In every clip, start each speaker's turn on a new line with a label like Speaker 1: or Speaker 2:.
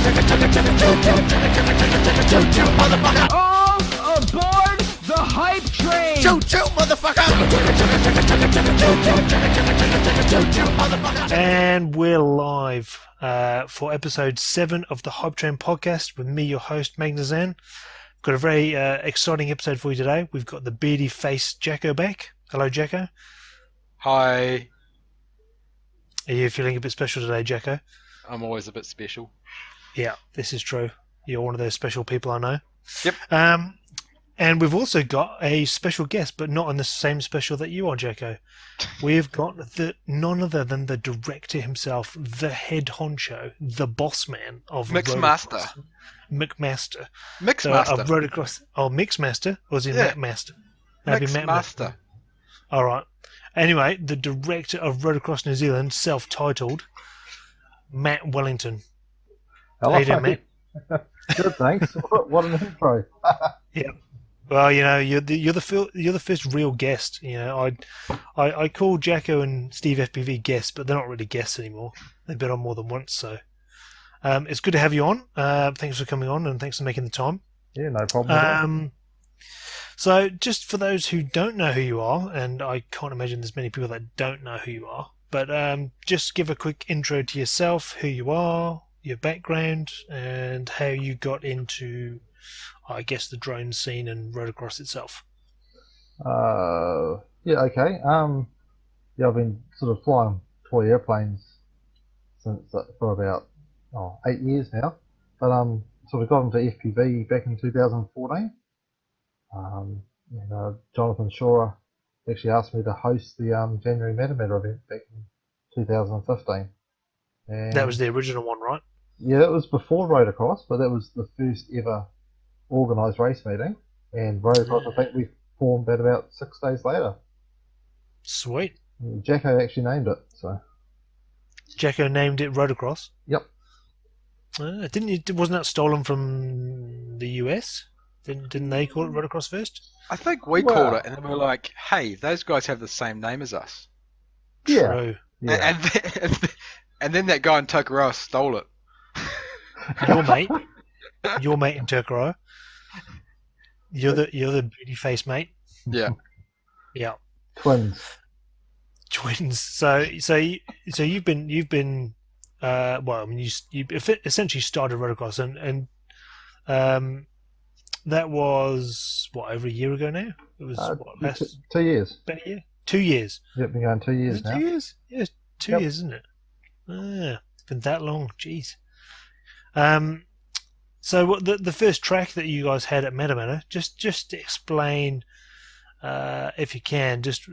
Speaker 1: All aboard the hype train!
Speaker 2: Choo-choo, motherfucker!
Speaker 3: And we're live for episode 7 of the Hype Train podcast with me, your host, Magnazan. Got a very exciting episode for you today. We've got the beardy face Jacko back. Hello, Jacko.
Speaker 4: Hi.
Speaker 3: Are you feeling a bit special today, Jacko?
Speaker 4: I'm always a bit special.
Speaker 3: Yeah, this is true. You're one of those special people I know.
Speaker 4: Yep.
Speaker 3: And we've also got a special guest, but not on the same special that you are, Jacko. We've got none other than the director himself, the head honcho, the boss man of
Speaker 4: Mixmaster.
Speaker 3: Mixmaster.
Speaker 4: Mixmaster.
Speaker 3: Of Rotorcross. Oh, Mixmaster? Or was it
Speaker 4: Yeah.
Speaker 3: Mattmaster?
Speaker 4: Mixmaster.
Speaker 3: All right. Anyway, the director of Rotorcross New Zealand, self-titled, Matt Wellington.
Speaker 5: Hello.
Speaker 3: How you doing, Matt?
Speaker 5: Good, thanks. What an intro.
Speaker 3: Yeah. Well, you know, you're the first real guest. You know, I call Jacko and Steve FPV guests, but they're not really guests anymore. They've been on more than once, so it's good to have you on. Thanks for coming on, and thanks for making the time.
Speaker 5: Yeah, no problem at all.
Speaker 3: So, just for those who don't know who you are, and I can't imagine there's many people that don't know who you are, but just give a quick intro to yourself, who you are, your background, and how you got into, I guess, the drone scene and Rotorcross itself.
Speaker 5: Yeah, okay. Yeah, I've been sort of flying toy airplanes since for about 8 years now. But sort of got into FPV back in 2014. Jonathan Shaw actually asked me to host the January Matter event back in 2015. And
Speaker 3: That was the original one, right?
Speaker 5: yeah, it was before Rotorcross, but that was the first ever organised race meeting. And Rotorcross, I think we formed that about 6 days later.
Speaker 3: Sweet.
Speaker 5: Jacko actually named it, so.
Speaker 3: Jacko named it Rotorcross.
Speaker 5: Yep.
Speaker 3: Wasn't that stolen from the US? Didn't they call it Rotorcross first?
Speaker 4: I think we called it, and then we were like, hey, those guys have the same name as us.
Speaker 5: Yeah.
Speaker 3: True.
Speaker 5: Yeah.
Speaker 4: And then that guy in Tokoroa stole it.
Speaker 3: Your mate in Turkaro. You're the beauty face mate.
Speaker 4: Yeah.
Speaker 3: Yeah.
Speaker 5: Twins.
Speaker 3: So you've been well, I mean, you essentially started Rotorcross, and that was what, over a year ago now. It was what,
Speaker 5: 2 years.
Speaker 3: about a year. 2 years.
Speaker 5: Yep, been going 2 years
Speaker 3: Is it
Speaker 5: now.
Speaker 3: 2 years? Yeah, 2
Speaker 5: Yep.
Speaker 3: years, isn't it? It's been that long. Jeez. So what the first track that you guys had at Matter, just explain, if you can, just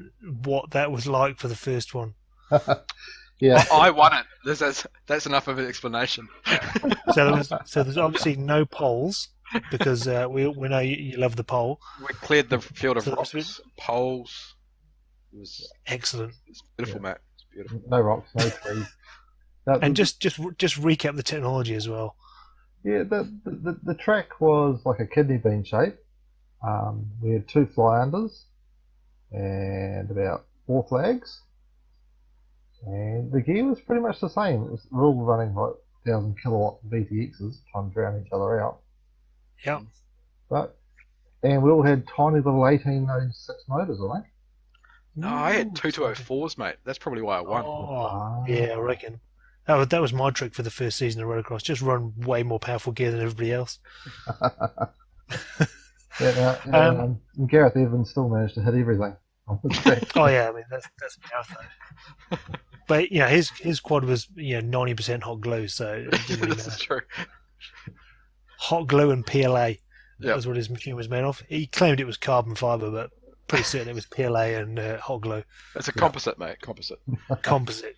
Speaker 3: what that was like for the first one.
Speaker 5: Yeah.
Speaker 4: I won it. That's enough of an explanation.
Speaker 3: So there's obviously no poles because we know you love the pole.
Speaker 4: We cleared the field of
Speaker 3: So
Speaker 4: rocks,
Speaker 3: that's
Speaker 4: poles. It was
Speaker 3: Excellent.
Speaker 4: beautiful, Matt. It's beautiful.
Speaker 5: No rocks, no trees.
Speaker 3: And just recap the technology as well.
Speaker 5: Yeah, the track was like a kidney bean shape. We had 2 fly unders and about 4 flags. And the gear was pretty much the same. We're all running like 1,000 kilowatt VTXs trying to drown each other out.
Speaker 3: Yeah.
Speaker 5: And we all had tiny little 1806 motors, I think.
Speaker 4: No, I had 2204s, mate. That's probably why I won.
Speaker 3: Oh, yeah, I reckon. That was my trick for the first season of Rotorcross. Just run way more powerful gear than everybody else.
Speaker 5: And Gareth Evans still managed to hit everything on the track.
Speaker 3: Oh yeah, I mean that's power though. But you know, his quad was 90% hot glue, so it didn't really
Speaker 4: This
Speaker 3: matter.
Speaker 4: is true.
Speaker 3: Hot glue and PLA. That
Speaker 4: Yep.
Speaker 3: was what his machine was made of. He claimed it was carbon fiber, but pretty certain it was PLA and hot glue.
Speaker 4: It's a composite, mate. Composite.
Speaker 3: Composite.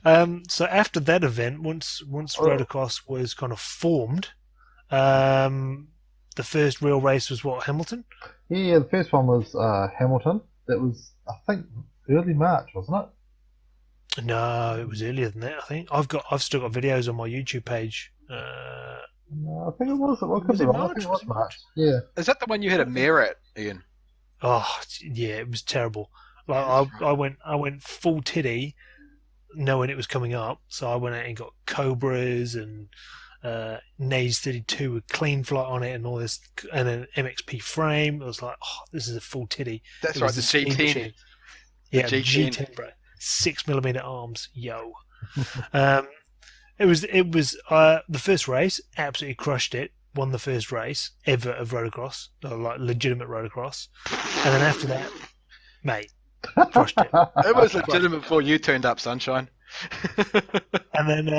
Speaker 3: So after that event, once Rotorcross was kind of formed, the first real race was what, Hamilton?
Speaker 5: Yeah, the first one was Hamilton. That was, I think, early March, wasn't it?
Speaker 3: No, it was earlier than that. I think I've still got videos on my YouTube page.
Speaker 5: No, I think it was. It could
Speaker 3: Was
Speaker 5: be
Speaker 3: it
Speaker 5: wrong. I
Speaker 3: March?
Speaker 5: think it
Speaker 3: Was
Speaker 5: was
Speaker 3: it
Speaker 5: March. Yeah.
Speaker 4: Is that the one you had a mare at, Ian?
Speaker 3: Oh yeah, it was terrible. Like I went full titty, knowing it was coming up, so I went out and got Cobras and Naze 32 with clean flight on it and all this, and an MXP frame. I was like, oh, this is a full titty.
Speaker 4: That's
Speaker 3: It
Speaker 4: right,
Speaker 3: was
Speaker 4: the
Speaker 3: speed
Speaker 4: G10.
Speaker 3: machine. Yeah,
Speaker 4: The G10.
Speaker 3: G10, bro. 6mm arms, yo. It was the first race, absolutely crushed it. Won the first race ever of Rotorcross, like legitimate Rotorcross, and then after that, mate, crushed it.
Speaker 4: It was legitimate before you turned up, Sunshine.
Speaker 3: And then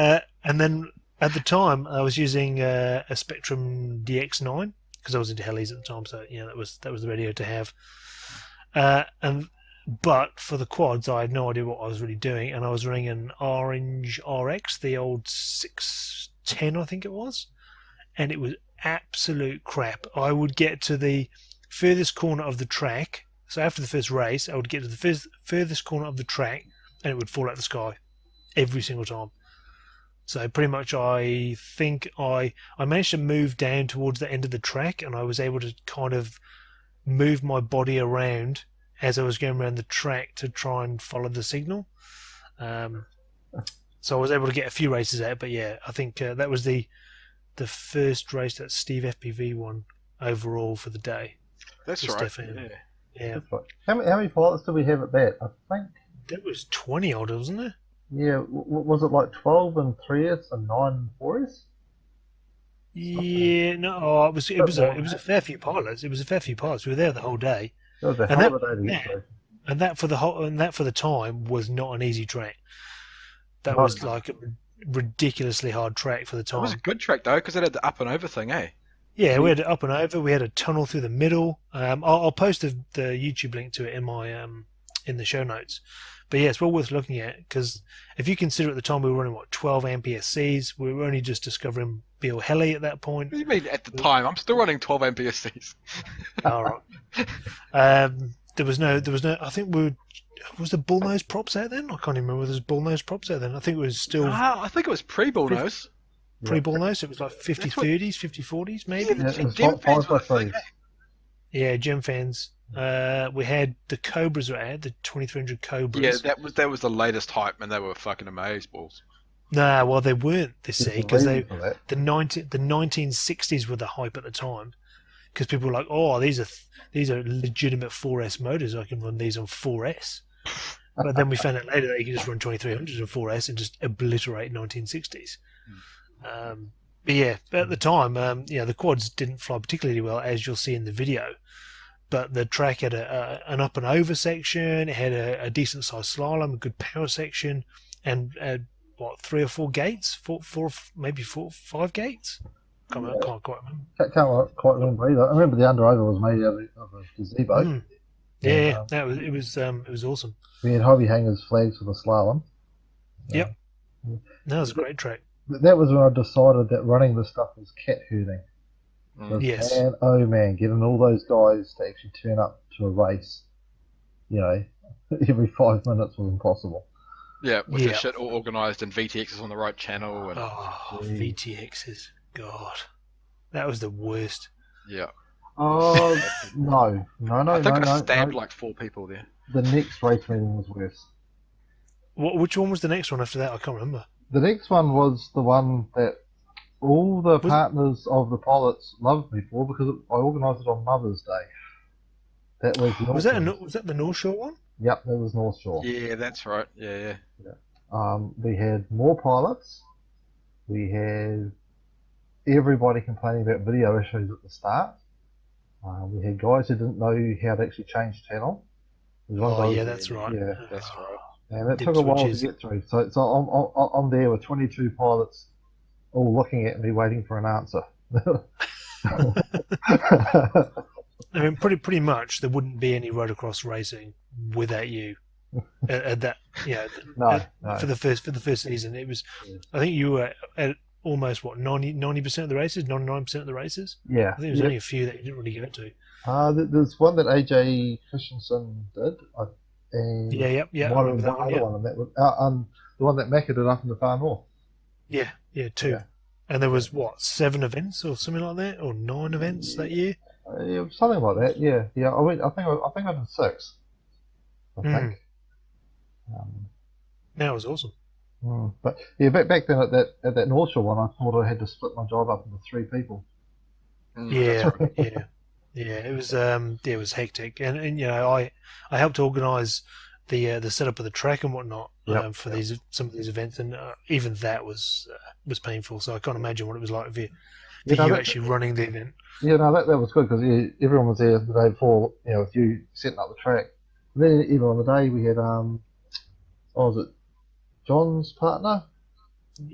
Speaker 3: at the time, I was using a Spectrum DX9 because I was into helis at the time, so that was the radio to have. But for the quads, I had no idea what I was really doing, and I was running an Orange RX, the old 610, I think it was, and it was absolute crap. I would get to the furthest corner of the track. So after the first race, I would get to the furthest corner of the track, and it would fall out the sky every single time. So pretty much, I think I managed to move down towards the end of the track, and I was able to kind of move my body around as I was going around the track to try and follow the signal. So I was able to get a few races out, but yeah, I think that was the first race that Steve FPV won overall for the day.
Speaker 4: That's
Speaker 3: Just
Speaker 4: right.
Speaker 3: definitely. Yeah.
Speaker 5: That's right. How many pilots did we have at that? I think.
Speaker 3: There was 20 odd, wasn't there?
Speaker 5: Yeah, was it like 12 and 3S and 9 and 4S?
Speaker 3: Yeah, no, it was a fair few pilots. It was a fair few pilots. We were there the whole day.
Speaker 5: That was a
Speaker 3: And
Speaker 5: hell of a day to get through.
Speaker 3: And that for the time was not an easy track. That
Speaker 5: No.
Speaker 3: was like a ridiculously hard track for the
Speaker 4: It
Speaker 3: time.
Speaker 4: was a good track though, because it had the up and over thing, eh?
Speaker 3: Yeah, we had it up and over. We had a tunnel through the middle. I'll post the YouTube link to it in my in the show notes. But yeah, it's well worth looking at, because if you consider at the time we were running 12 AMPSCs, we were only just discovering Beale Heli at that point.
Speaker 4: What do you mean at the time? I'm still running 12 MPSCs.
Speaker 3: All right. There was no. I think was the bullnose props out then? I can't even remember. There was bullnose props out then. I think it was still
Speaker 4: I think it was pre-bullnose.
Speaker 3: pre-bullnose. It was like 50-30s, 50-40s, maybe.
Speaker 5: Yeah, it was
Speaker 4: Gem fans were
Speaker 5: 5x3s.
Speaker 3: Yeah, gem fans. We had the Cobras were out, the 2300 Cobras.
Speaker 4: Yeah, that was the latest hype, and they were fucking amazeballs.
Speaker 3: Nah, well they weren't this
Speaker 5: There's
Speaker 3: year,
Speaker 5: a
Speaker 3: because
Speaker 5: reason for that.
Speaker 3: the 1960s were the hype at the time, because people were like, oh, these are legitimate 4S motors. I can run these on 4S. But then we found out later that you can just run 2300s on 4S and just obliterate 1960s. But yeah, at the time, the quads didn't fly particularly well, as you'll see in the video. But the track had an up and over section. It had a decent sized slalom, a good power section, and 3 or 4 gates, maybe 5 gates. Can't quite remember.
Speaker 5: Can't quite remember either. I remember the under-over was made out of a gazebo.
Speaker 3: Yeah, it was awesome.
Speaker 5: We had Hobby Hangers flags for the slalom.
Speaker 3: Yep, that was a great track.
Speaker 5: That was when I decided that running this stuff was cat herding.
Speaker 3: Yes.
Speaker 5: Man, oh man, getting all those guys to actually turn up to a race, every 5 minutes was impossible.
Speaker 4: Yeah, with the shit all organised and VTXs on the right channel. And
Speaker 3: VTXs, God, that was the worst.
Speaker 4: yeah.
Speaker 5: Oh, no.
Speaker 4: I think I stabbed like 4 people there.
Speaker 5: The next race meeting was worse.
Speaker 3: Which one was the next one after that? I can't remember.
Speaker 5: The next one was the one that all the partners of the pilots loved me for, because I organised it on Mother's Day. That was
Speaker 3: Was that the North Shore one?
Speaker 5: Yep, that was North Shore.
Speaker 4: Yeah, that's right. Yeah.
Speaker 5: We had more pilots. We had everybody complaining about video issues at the start. We had guys who didn't know how to actually change channel.
Speaker 3: That's right.
Speaker 5: Yeah,
Speaker 4: that's right.
Speaker 5: And it took a while to get through. So I'm there with 22 pilots all looking at me, waiting for an answer.
Speaker 3: I mean, pretty much there wouldn't be any Rotorcross racing without you. At that,
Speaker 5: No.
Speaker 3: For the first season, it was. I think you were at almost 90% of the races, 99% of the races.
Speaker 5: Yeah.
Speaker 3: I think there was only a few that you didn't really get to.
Speaker 5: There's one that AJ Christensen did. And
Speaker 3: Yeah.
Speaker 5: One and that was the one that Macca did up in the far north.
Speaker 3: Yeah, 2.
Speaker 5: Yeah.
Speaker 3: And there was 7 events or something like that, or 9 events that year.
Speaker 5: Something like that. Yeah. I think I did 6. I think.
Speaker 3: That was awesome.
Speaker 5: But yeah, back then at that North Shore one, I thought I had to split my job up into 3 people.
Speaker 4: That's
Speaker 3: Yeah,
Speaker 4: right.
Speaker 3: yeah. It was hectic, and I helped organise the setup of the track and whatnot
Speaker 5: Yep.
Speaker 3: for some of these events, and even that was painful. So I can't imagine what it was like
Speaker 5: You
Speaker 3: for
Speaker 5: know
Speaker 3: you
Speaker 5: that,
Speaker 3: actually running the event.
Speaker 5: yeah, no, that was good because everyone was there the day before. With you setting up the track. And then even on the day we had what was it, John's partner,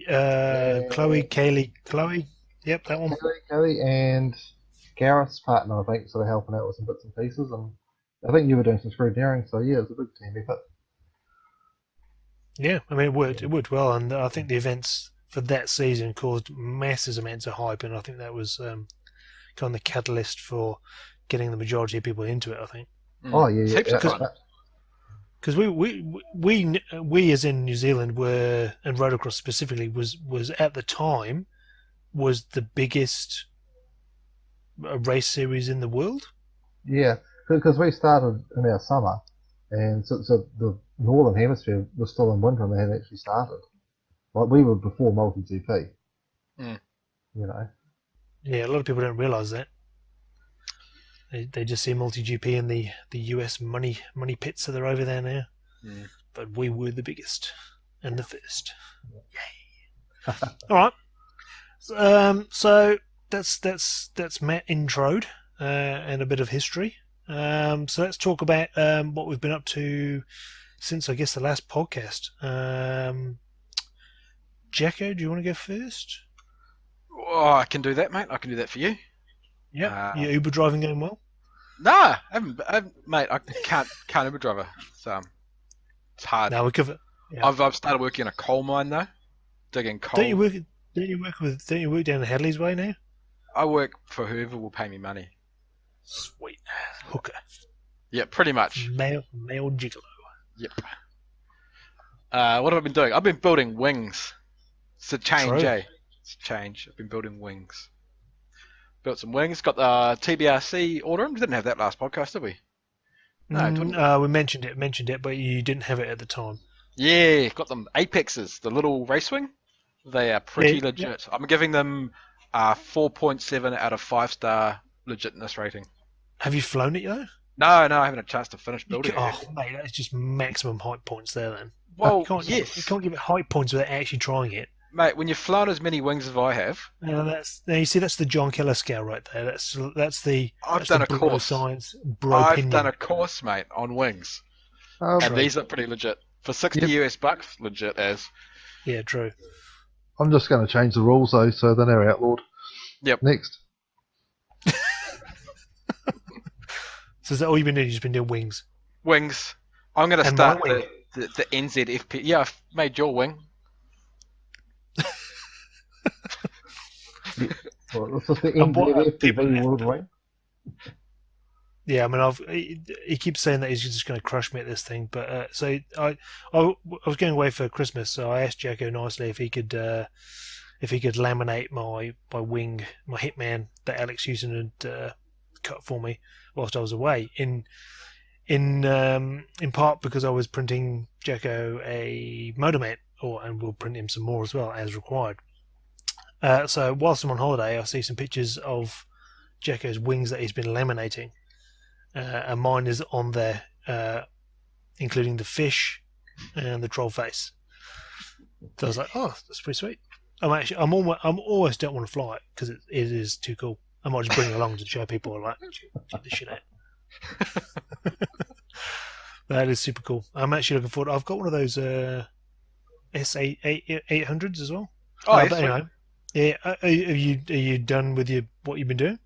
Speaker 3: Chloe,
Speaker 5: and
Speaker 3: Kaylee, Chloe. Yep, that one.
Speaker 5: Kelly, and Gareth's partner, I think, sort of helping out with some bits and pieces. And I think you were doing some screwdriveling, so yeah, it was a big team effort.
Speaker 3: Yeah, I mean it worked. It worked well, and I think the events for that season caused massive amounts of hype, and I think that was kind of the catalyst for getting the majority of people into it. I think
Speaker 5: Oh yeah,
Speaker 4: It's
Speaker 5: yeah,
Speaker 4: heaps of fun.
Speaker 3: because we as in New Zealand were, and Rotorcross specifically was at the time was the biggest race series in the world.
Speaker 5: yeah, because we started in our summer, and so the northern hemisphere was still in winter, and they hadn't actually started. Like we were before multi GP,
Speaker 4: Mm.
Speaker 5: you know.
Speaker 3: Yeah, a lot of people don't realise that. They just see MultiGP in the US money pits that are over there now.
Speaker 4: Mm.
Speaker 3: But we were the biggest and the first. Yay! All right. So that's Matt introed and a bit of history. So let's talk about what we've been up to since I guess the last podcast. Jacko, do you want to go first?
Speaker 4: Oh, I can do that, mate. I can do that for you.
Speaker 3: Yeah.
Speaker 4: Uh,
Speaker 3: Your Uber driving going well?
Speaker 4: Nah, mate. I can't Uber driver. So it's hard.
Speaker 3: No, we cover. Yeah.
Speaker 4: I've started working in a coal mine though, digging coal.
Speaker 3: Don't you work? Don't you work down the Hadley's Way now?
Speaker 4: I work for whoever will pay me money.
Speaker 3: Sweet hooker,
Speaker 4: Yeah, pretty much.
Speaker 3: male gigolo.
Speaker 4: Yep. What have I been doing? I've been building wings. It's a change,
Speaker 3: True.
Speaker 4: eh? It's a change. I've been building wings. Built some wings. Got the TBRC order. We didn't have that last podcast, did we? No, didn't
Speaker 3: We mentioned it, but you didn't have it at the time.
Speaker 4: Yeah, got them Apexes, the little race wing. They are pretty legit. I'm giving them a 4.7 out of 5-star legitness rating.
Speaker 3: Have you flown it though?
Speaker 4: No, I haven't had a chance to finish building it.
Speaker 3: Oh, mate, that's just maximum height points there. Then
Speaker 4: Well,
Speaker 3: you
Speaker 4: yes,
Speaker 3: can't give it height points without actually trying it.
Speaker 4: mate. When you've flown as many wings as I have,
Speaker 3: Now you see that's the John Keller scale right there. That's the
Speaker 4: I've done a
Speaker 3: bro
Speaker 4: course.
Speaker 3: science bro
Speaker 4: I've
Speaker 3: opinion.
Speaker 4: done a course, mate, on wings,
Speaker 5: Oh,
Speaker 4: and
Speaker 5: right.
Speaker 4: these are pretty legit. For 60 US bucks, legit as.
Speaker 3: Yeah, true.
Speaker 5: I'm just going to change the rules though, so they're now outlawed.
Speaker 4: Yep.
Speaker 5: Next.
Speaker 3: So is that all you've been doing? You've just been doing wings.
Speaker 4: Wings. I'm going to
Speaker 3: And
Speaker 4: start
Speaker 3: my wing.
Speaker 4: the NZFP. Yeah, I've made your wing.
Speaker 5: Well, this is the
Speaker 3: And what
Speaker 5: NZFTV World Wing.
Speaker 3: Yeah, I mean, he keeps saying that he's just going to crush me at this thing, but so I was going away for Christmas, so I asked Jacko nicely if he could laminate my wing, my Hitman that Alex Houston had cut for me whilst I was away. In part because I was printing Jacko a Motormate, and we'll print him some more as well as required. So whilst I'm on holiday, I see some pictures of Jacko's wings that he's been laminating. And mine is on there, including the fish and the troll face. So I was like, "Oh, that's pretty sweet." I'm almost don't want to fly it because it is too cool. I might just bring it along to show people like, check this shit out. That is super cool. I'm actually looking forward. I've got one of those S800s as well.
Speaker 4: Oh, yes,
Speaker 3: but anyway, yeah. Are you done with what you've been doing?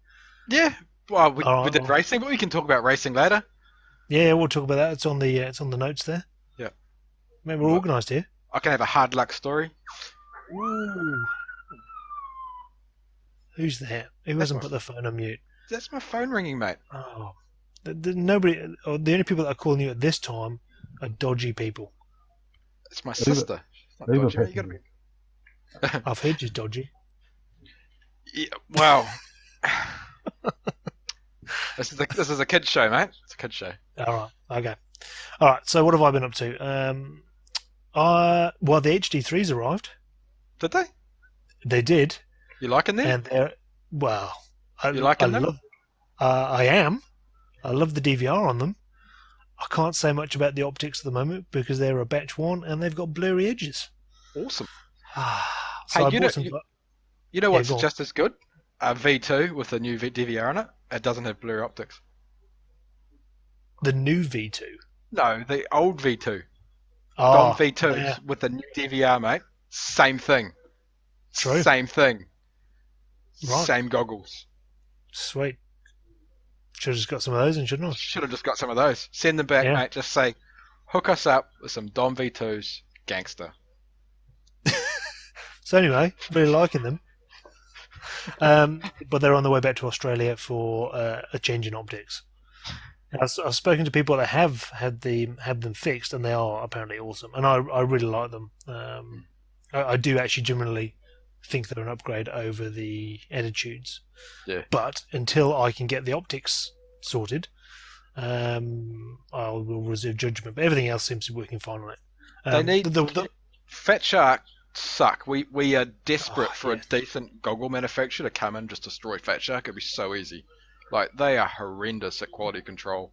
Speaker 4: yeah. Well, we
Speaker 3: Alright,
Speaker 4: did racing, but we can talk about racing later.
Speaker 3: Yeah, we'll talk about that. It's on the notes there.
Speaker 4: Yeah.
Speaker 3: Man, we're organised here.
Speaker 4: I can have a hard luck story.
Speaker 3: Ooh. Who's there? Who hasn't put the phone on mute?
Speaker 4: That's my phone ringing, mate.
Speaker 3: Oh, nobody. Or the only people that are calling you at this time are dodgy people.
Speaker 4: It's my sister. She's not
Speaker 5: Uber
Speaker 4: dodgy, mate. You
Speaker 5: picking
Speaker 4: gotta be...
Speaker 3: I've heard you're dodgy.
Speaker 4: Yeah, wow. This is a kids show, mate. It's a kids show.
Speaker 3: All right. Okay. All right. So what have I been up to? Well, the HD3s arrived.
Speaker 4: Did they?
Speaker 3: They did,
Speaker 4: You liking them?
Speaker 3: and they're well. I
Speaker 4: You liking them?
Speaker 3: love. I am. I love the DVR on them. I can't say much about the optics at the moment because they're a batch one and they've got blurry edges.
Speaker 4: Awesome.
Speaker 3: So
Speaker 4: Hey,
Speaker 3: I
Speaker 4: you
Speaker 3: bought
Speaker 4: know,
Speaker 3: some.
Speaker 4: you know what's
Speaker 3: go on.
Speaker 4: just as good? A V2 with the new DVR on it. It doesn't have blurry optics.
Speaker 3: The new V2.
Speaker 4: No, the old V2.
Speaker 3: Oh,
Speaker 4: Dom V2s
Speaker 3: yeah,
Speaker 4: with the new DVR, mate. Same thing.
Speaker 3: True.
Speaker 4: Same thing.
Speaker 3: Right.
Speaker 4: Same goggles.
Speaker 3: Sweet. Should have just got some of those in, shouldn't I?
Speaker 4: Should have just got some of those. Send them back,
Speaker 3: Yeah.
Speaker 4: mate. Just say, hook us up with some Dom V2s, gangster.
Speaker 3: So anyway, really liking them. But they're on the way back to Australia for a change in optics. I've spoken to people that have had them fixed, and they are apparently awesome. And I really like them. I do actually genuinely think they're an upgrade over the Attitudes.
Speaker 4: Yeah.
Speaker 3: But until I can get the optics sorted, I will reserve judgment. But everything else seems to be working fine on it.
Speaker 4: They need Fat Shark suck. We are desperate for a decent goggle manufacturer to come in and just destroy Fat Shark. It'd be so easy. Like, they are horrendous at quality control.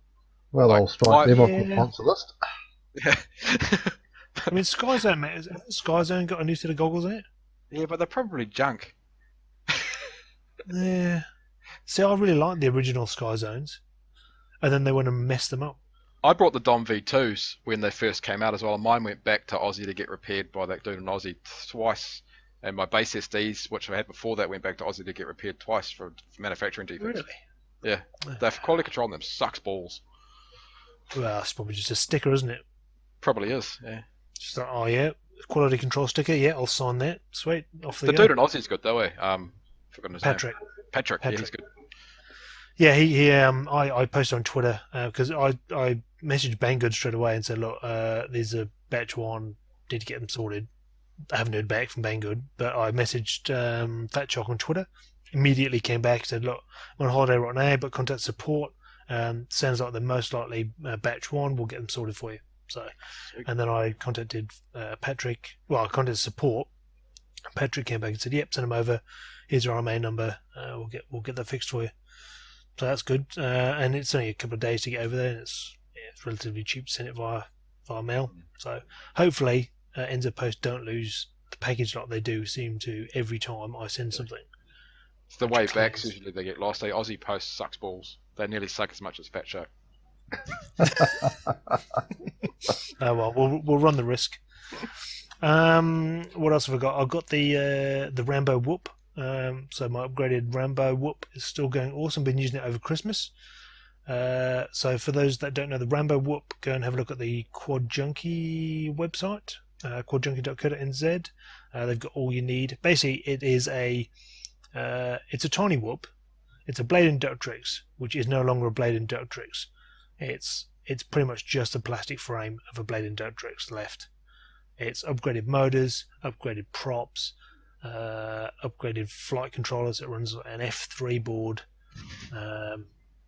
Speaker 5: Well,
Speaker 4: Like,
Speaker 5: I'll strike them off
Speaker 3: yeah.
Speaker 5: the sponsor list.
Speaker 4: Yeah.
Speaker 3: I mean, Sky Zone, mate. Has Sky Zone got a new set of goggles in it?
Speaker 4: Yeah, but they're probably junk.
Speaker 3: Yeah. See, I really like the original Sky Zones, and then they went and messed them up.
Speaker 4: I brought the Dom V2s when they first came out as well, and mine went back to Aussie to get repaired by that dude in Aussie twice. And my base SDs, which I had before that, went back to Aussie to get repaired twice for manufacturing defects.
Speaker 3: Really?
Speaker 4: Yeah. The quality control on them sucks balls.
Speaker 3: Well, it's probably just a sticker, isn't it?
Speaker 4: Probably is, yeah.
Speaker 3: Just like, oh yeah, quality control sticker. Yeah, I'll sign that. Sweet. Off they
Speaker 4: The
Speaker 3: go.
Speaker 4: dude in Aussie's good though, eh? Forgotten his
Speaker 3: Patrick.
Speaker 4: name. Patrick, yeah, he's good.
Speaker 3: Yeah, he I posted on Twitter because I messaged Banggood straight away and said, look, these are batch one. Need to get them sorted. I haven't heard back from Banggood, but I messaged Fat Chalk on Twitter. Immediately came back and said, look, I'm on holiday right now, but contact support. Sounds like they're most likely batch one. We'll get them sorted for you. So, and then I contacted Patrick. Well, I contacted support. Patrick came back and said, "Yep, send them over. Here's our RMA number. We'll get that fixed for you." So that's good. And it's only a couple of days to get over there. And it's relatively cheap to send it via mail. So hopefully, NZ Post don't lose the package like they do seem to every time I send something.
Speaker 4: It's the way back, usually they get lost. Aussie Post sucks balls. They nearly suck as much as Fat Shark.
Speaker 3: Oh well, we'll run the risk. What else have I got? I've got the Rambo Whoop. So my upgraded Rambo Whoop is still going awesome. Been using it over Christmas. So for those that don't know the Rambo Whoop, go and have a look at the Quad Junkie website, quadjunkie.co.nz. They've got all you need. Basically, it is it's a tiny whoop. It's a Blade and Ductrix, which is no longer a Blade and Ductrix. It's pretty much just a plastic frame of a Blade and Ductrix left. It's upgraded motors, upgraded props, upgraded flight controllers. It runs an F3 board, and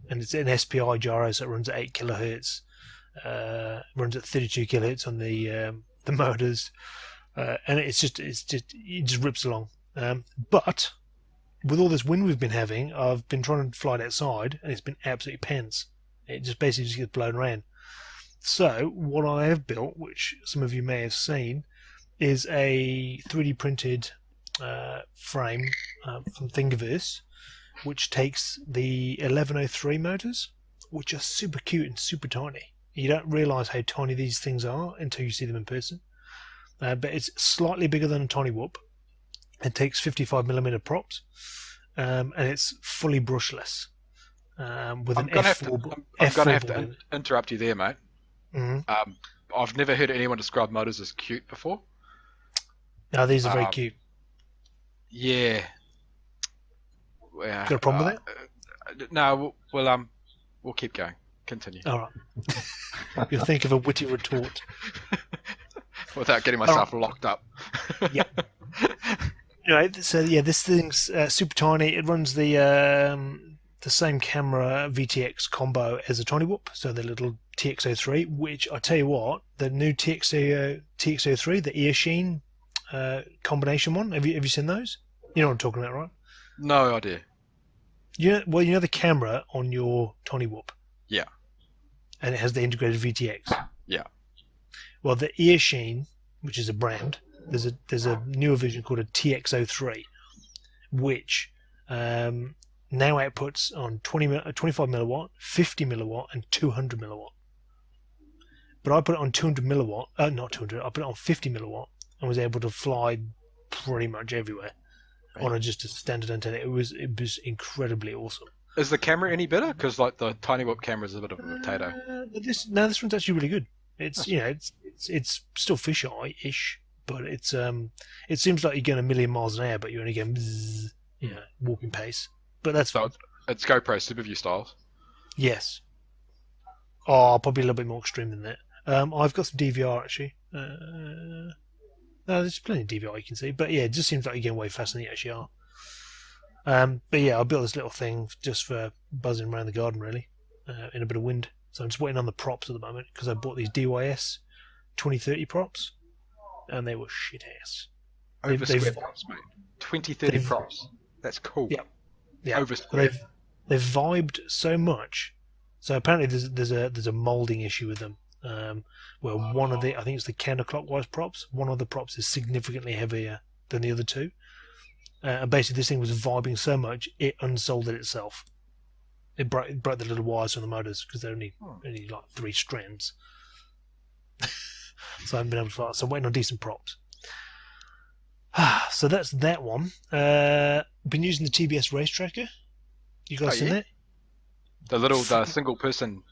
Speaker 3: it's an SPI gyro, so it runs at 8 kilohertz. Runs at 32 kilohertz on the motors, and it just rips along. But with all this wind we've been having, I've been trying to fly it outside, and it's been absolutely pants. It just basically just gets blown around. So what I have built, which some of you may have seen, is a 3D printed frame from Thingiverse, which takes the 1103 motors, which are super cute and super tiny. You don't realise how tiny these things are until you see them in person. But it's slightly bigger than a tiny whoop. It takes 55mm props, and it's fully brushless. With
Speaker 4: I'm
Speaker 3: an
Speaker 4: gonna
Speaker 3: F4
Speaker 4: have to interrupt you there, mate.
Speaker 3: Mm-hmm.
Speaker 4: I've never heard anyone describe motors as cute before.
Speaker 3: No, these are very cute.
Speaker 4: Yeah.
Speaker 3: Got a problem with
Speaker 4: it? No, we'll keep going. Continue.
Speaker 3: All right. You'll think of a witty retort.
Speaker 4: Without getting myself locked up.
Speaker 3: Yeah. Anyway, so yeah, this thing's super tiny. It runs the the same camera VTX combo as a Tiny Whoop, so the little TX03, which I tell you what, the new TX03, the Earsheen combination one. Have you seen those? You know what I'm talking about, right?
Speaker 4: No idea.
Speaker 3: You know the camera on your Tiny Whoop.
Speaker 4: Yeah.
Speaker 3: And it has the integrated VTX.
Speaker 4: Yeah.
Speaker 3: Well, the Earsheen, which is a brand, there's a newer version called a TX03, which now outputs on 25 milliwatt, 50 milliwatt, and 200 milliwatt. But I put it on 200 milliwatt, not 200. I put it on 50 milliwatt, and was able to fly pretty much everywhere on just a standard antenna. It was incredibly awesome.
Speaker 4: Is the camera any better? Because like the Tiny Whoop camera is a bit of a potato.
Speaker 3: This one's actually really good. It's it's still fisheye-ish, but it seems like you're going a million miles an hour, but you're only going bzzz, walking pace. But that's
Speaker 4: So
Speaker 3: fine.
Speaker 4: it's GoPro Superview styles.
Speaker 3: Yes. Oh, probably a little bit more extreme than that. I've got some DVR actually. No, there's plenty of DVR you can see, but yeah, it just seems like you're getting way faster than you actually are. But yeah, I built this little thing just for buzzing around the garden, really, in a bit of wind. So I'm just waiting on the props at the moment because I bought these DYS 2030 props, and they were shit ass.
Speaker 4: Over
Speaker 3: They've-
Speaker 4: square props, mate. 20-30
Speaker 3: they've-
Speaker 4: props. That's cool.
Speaker 3: Yeah. Yeah,
Speaker 4: Over square.
Speaker 3: they've vibed so much. So apparently there's a molding issue with them. Where one of I think it's the counterclockwise props. One of the props is significantly heavier than the other two. And basically, this thing was vibing so much it unsoldered itself. It broke the little wires from the motors because they're only like 3 strands. So I haven't been able to fly. So I'm waiting on decent props. So that's that one. Been using the TBS race tracker. You guys seen that?
Speaker 4: The single person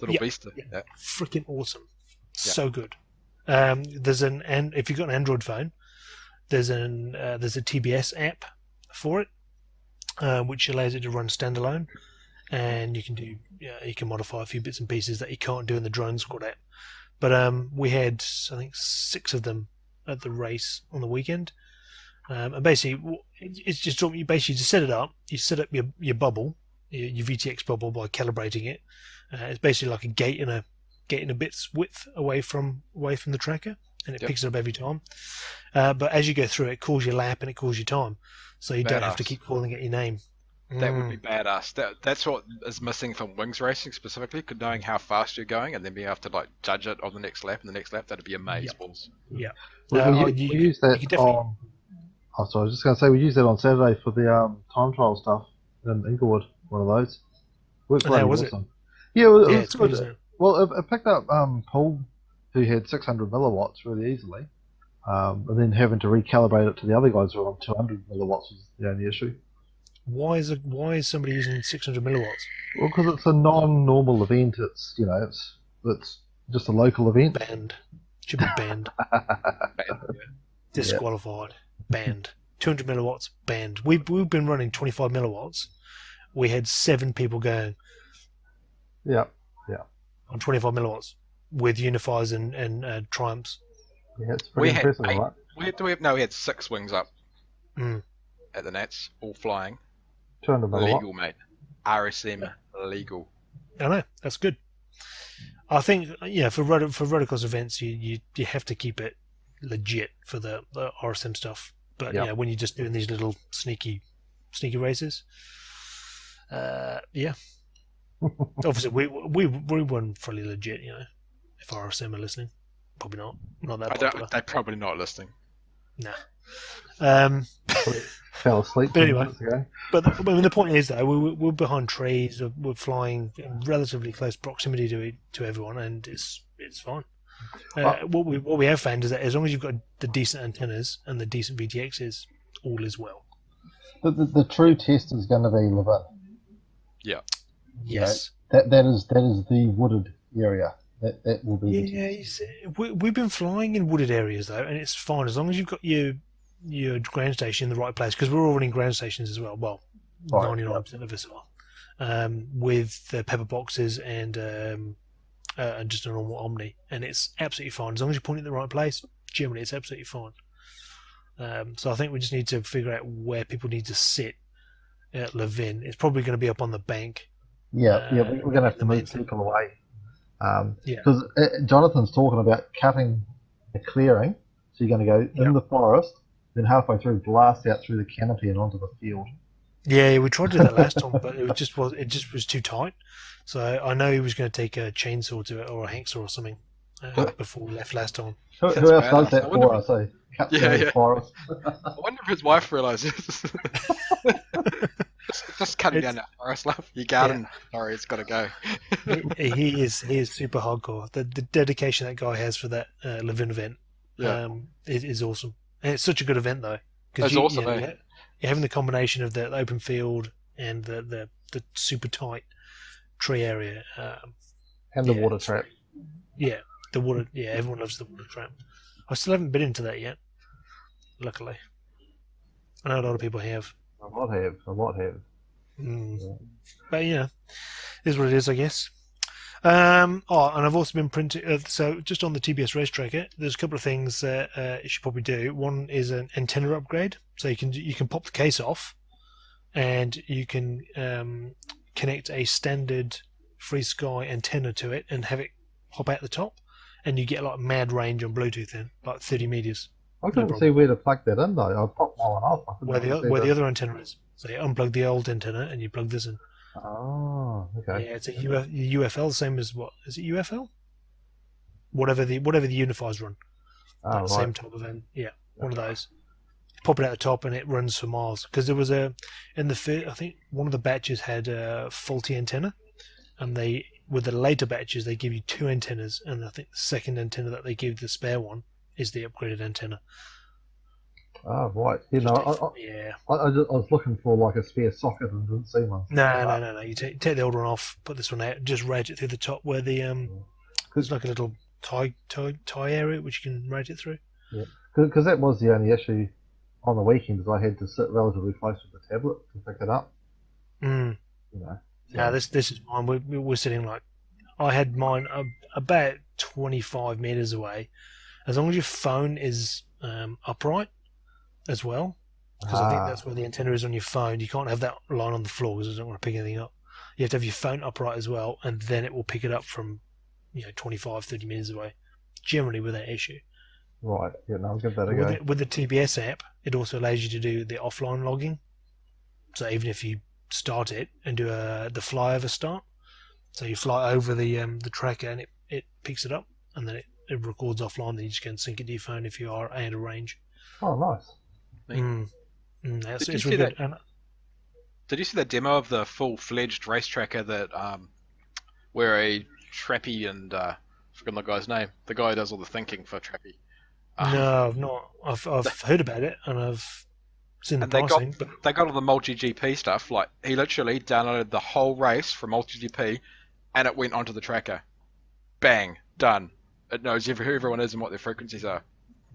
Speaker 4: little
Speaker 3: Yeah,
Speaker 4: beast.
Speaker 3: yeah.
Speaker 4: Yeah.
Speaker 3: Freaking awesome.
Speaker 4: Yeah.
Speaker 3: So good. And if you've got an Android phone, there's a TBS app for it, which allows it to run standalone, and you can modify a few bits and pieces that you can't do in the Drone Squad app. But we had, I think, 6 of them at the race on the weekend. And basically, it's just you basically just set it up. You set up your bubble, your VTX bubble, by calibrating it. It's basically like a gate in a bit's width away from the tracker, and it picks it up every time. But as you go through, it calls your lap and it calls your time, so you don't have to keep calling it your name.
Speaker 4: That would be badass. That's what is missing from wings racing specifically, knowing how fast you're going and then being able to like judge it on the next lap and the next lap. That'd be amazeballs.
Speaker 3: Yeah.
Speaker 5: We use that on. Oh, sorry, I was just going to say we used that on Saturday for the time trial stuff in Inglewood. One of those. Worked
Speaker 3: And how was
Speaker 5: awesome. Yeah, it was
Speaker 3: it's
Speaker 5: good.
Speaker 3: good, isn't it?
Speaker 5: Well, it picked up Paul, who had 600 milliwatts really easily, and then having to recalibrate it to the other guys who were on 200 milliwatts was the only issue.
Speaker 3: Why is somebody using 600 milliwatts?
Speaker 5: Well, because it's a non-normal event. It's it's just a local event.
Speaker 3: Banned. Should be banned. Disqualified. Banned. 200 milliwatts. Banned. We've been running 25 milliwatts. We had 7 people going
Speaker 5: Yeah.
Speaker 3: on 25 milliwatts with unifiers and triumphs.
Speaker 5: Yeah, it's pretty impressive, right?
Speaker 4: We had 6 wings up
Speaker 3: Mm.
Speaker 4: at the Nats, all flying.
Speaker 5: 200 milliwatt.
Speaker 4: Legal, mate. RSM legal.
Speaker 3: I know, that's good. I think for Rotorcross events you have to keep it legit for the RSM stuff. But when you're just doing these little sneaky races, obviously we run fully legit. If RSM are listening, probably not that popular.
Speaker 4: They're probably not listening.
Speaker 3: Nah.
Speaker 5: Fell asleep.
Speaker 3: But anyway.
Speaker 5: minutes ago.
Speaker 3: But the point is though, we're behind trees. We're flying in relatively close proximity to everyone, and it's fine. What we have found is that as long as you've got the decent antennas and the decent VTXs, all is well.
Speaker 5: The true test is going to be Levin.
Speaker 4: Yeah.
Speaker 3: Yes.
Speaker 5: That is the wooded area. That will be.
Speaker 3: We've been flying in wooded areas though, and it's fine as long as you've got your ground station in the right place, because we're all running ground stations as well. Well, 99% of us are, with the pepper boxes and just a normal Omni, and it's absolutely fine as long as you point it in the right place. Generally, it's absolutely fine. So I think we just need to figure out where people need to sit at Levin. It's probably going to be up on the bank.
Speaker 5: Yeah, we're going to have to
Speaker 3: the
Speaker 5: move
Speaker 3: main-
Speaker 5: people away.
Speaker 3: Yeah.
Speaker 5: Because Jonathan's talking about cutting a clearing, so you're going to go in the forest, then halfway through blast out through the canopy and onto the field.
Speaker 3: Yeah, we tried to do that last time, but it just was too tight. So I know he was going to take a chainsaw to it or a hacksaw or something before we left last time.
Speaker 5: Who
Speaker 4: That's
Speaker 5: else does
Speaker 4: badass.
Speaker 5: that
Speaker 4: I wonder
Speaker 5: for us? Eh? Cut
Speaker 4: Yeah,
Speaker 5: through the
Speaker 4: yeah.
Speaker 5: forest.
Speaker 4: I wonder if his wife realizes. just cutting down that forest, love. Your garden. Sorry, it's got to go.
Speaker 3: He is super hardcore. The dedication that guy has for that Levin event is awesome. And it's such a good event though.
Speaker 4: It's awesome, eh?
Speaker 3: You're having the combination of the open field and the super tight tree area.
Speaker 5: And the water trap.
Speaker 3: Yeah, the water. Yeah, everyone loves the water trap. I still haven't been into that yet. Luckily, I know a lot of people have.
Speaker 5: A lot have.
Speaker 3: But yeah, is what it is, I guess. And I've also been printing. So just on the TBS race tracker, there's a couple of things that you should probably do. One is an antenna upgrade, so you can pop the case off, and you can connect a standard Free Sky antenna to it and have it hop out the top, and you get like mad range on Bluetooth then, like 30 meters.
Speaker 5: I couldn't see where to plug that in though. I popped my one off.
Speaker 3: Where the other antenna is. So you unplug the old antenna and you plug this in.
Speaker 5: Oh, okay.
Speaker 3: Yeah, it's a UFL, same as what is it? UFL? Whatever the unifiers run.
Speaker 5: Oh, right.
Speaker 3: Same type of end. Yeah, one of those. Pop it out the top and it runs for miles. Because there was I think one of the batches had a faulty antenna, and with the later batches they give you two antennas, and I think the second antenna that they give the spare one is the upgraded antenna.
Speaker 5: Oh, right. You know, I was looking for like a spare socket and didn't see one.
Speaker 3: No. You take the old one off, put this one out, just rage it through the top where the there's like a little tie area which you can rage it through.
Speaker 5: Yeah, because that was the only issue on the weekends. I had to sit relatively close to the tablet to pick it up. You know.
Speaker 3: No, this is mine. We're sitting like I had mine about 25 meters away. As long as your phone is upright as well, because I think that's where the antenna is on your phone. You can't have that lying on the floor because it doesn't want to pick anything up. You have to have your phone upright as well, and then it will pick it up from 25, 30 meters away, generally without issue.
Speaker 5: Right. Yeah. No, I'll give that a go.
Speaker 3: With the TBS app, it also allows you to do the offline logging. So even if you start it and do the flyover start, so you fly over the tracker and it picks it up, and then it records offline. Then you just go and sync it to your phone if you are out of range.
Speaker 5: Oh, nice.
Speaker 3: It's really good.
Speaker 4: Did you see the demo of the full-fledged race tracker that where a Trappy and I forgot the guy's name, the guy who does all the thinking for Trappy?
Speaker 3: No, I've not. I've heard about it and I've seen the pricing.
Speaker 4: They got all the multi-GP stuff. Like he literally downloaded the whole race from multi-GP, and it went onto the tracker. Bang, done. It knows who everyone is and what their frequencies are.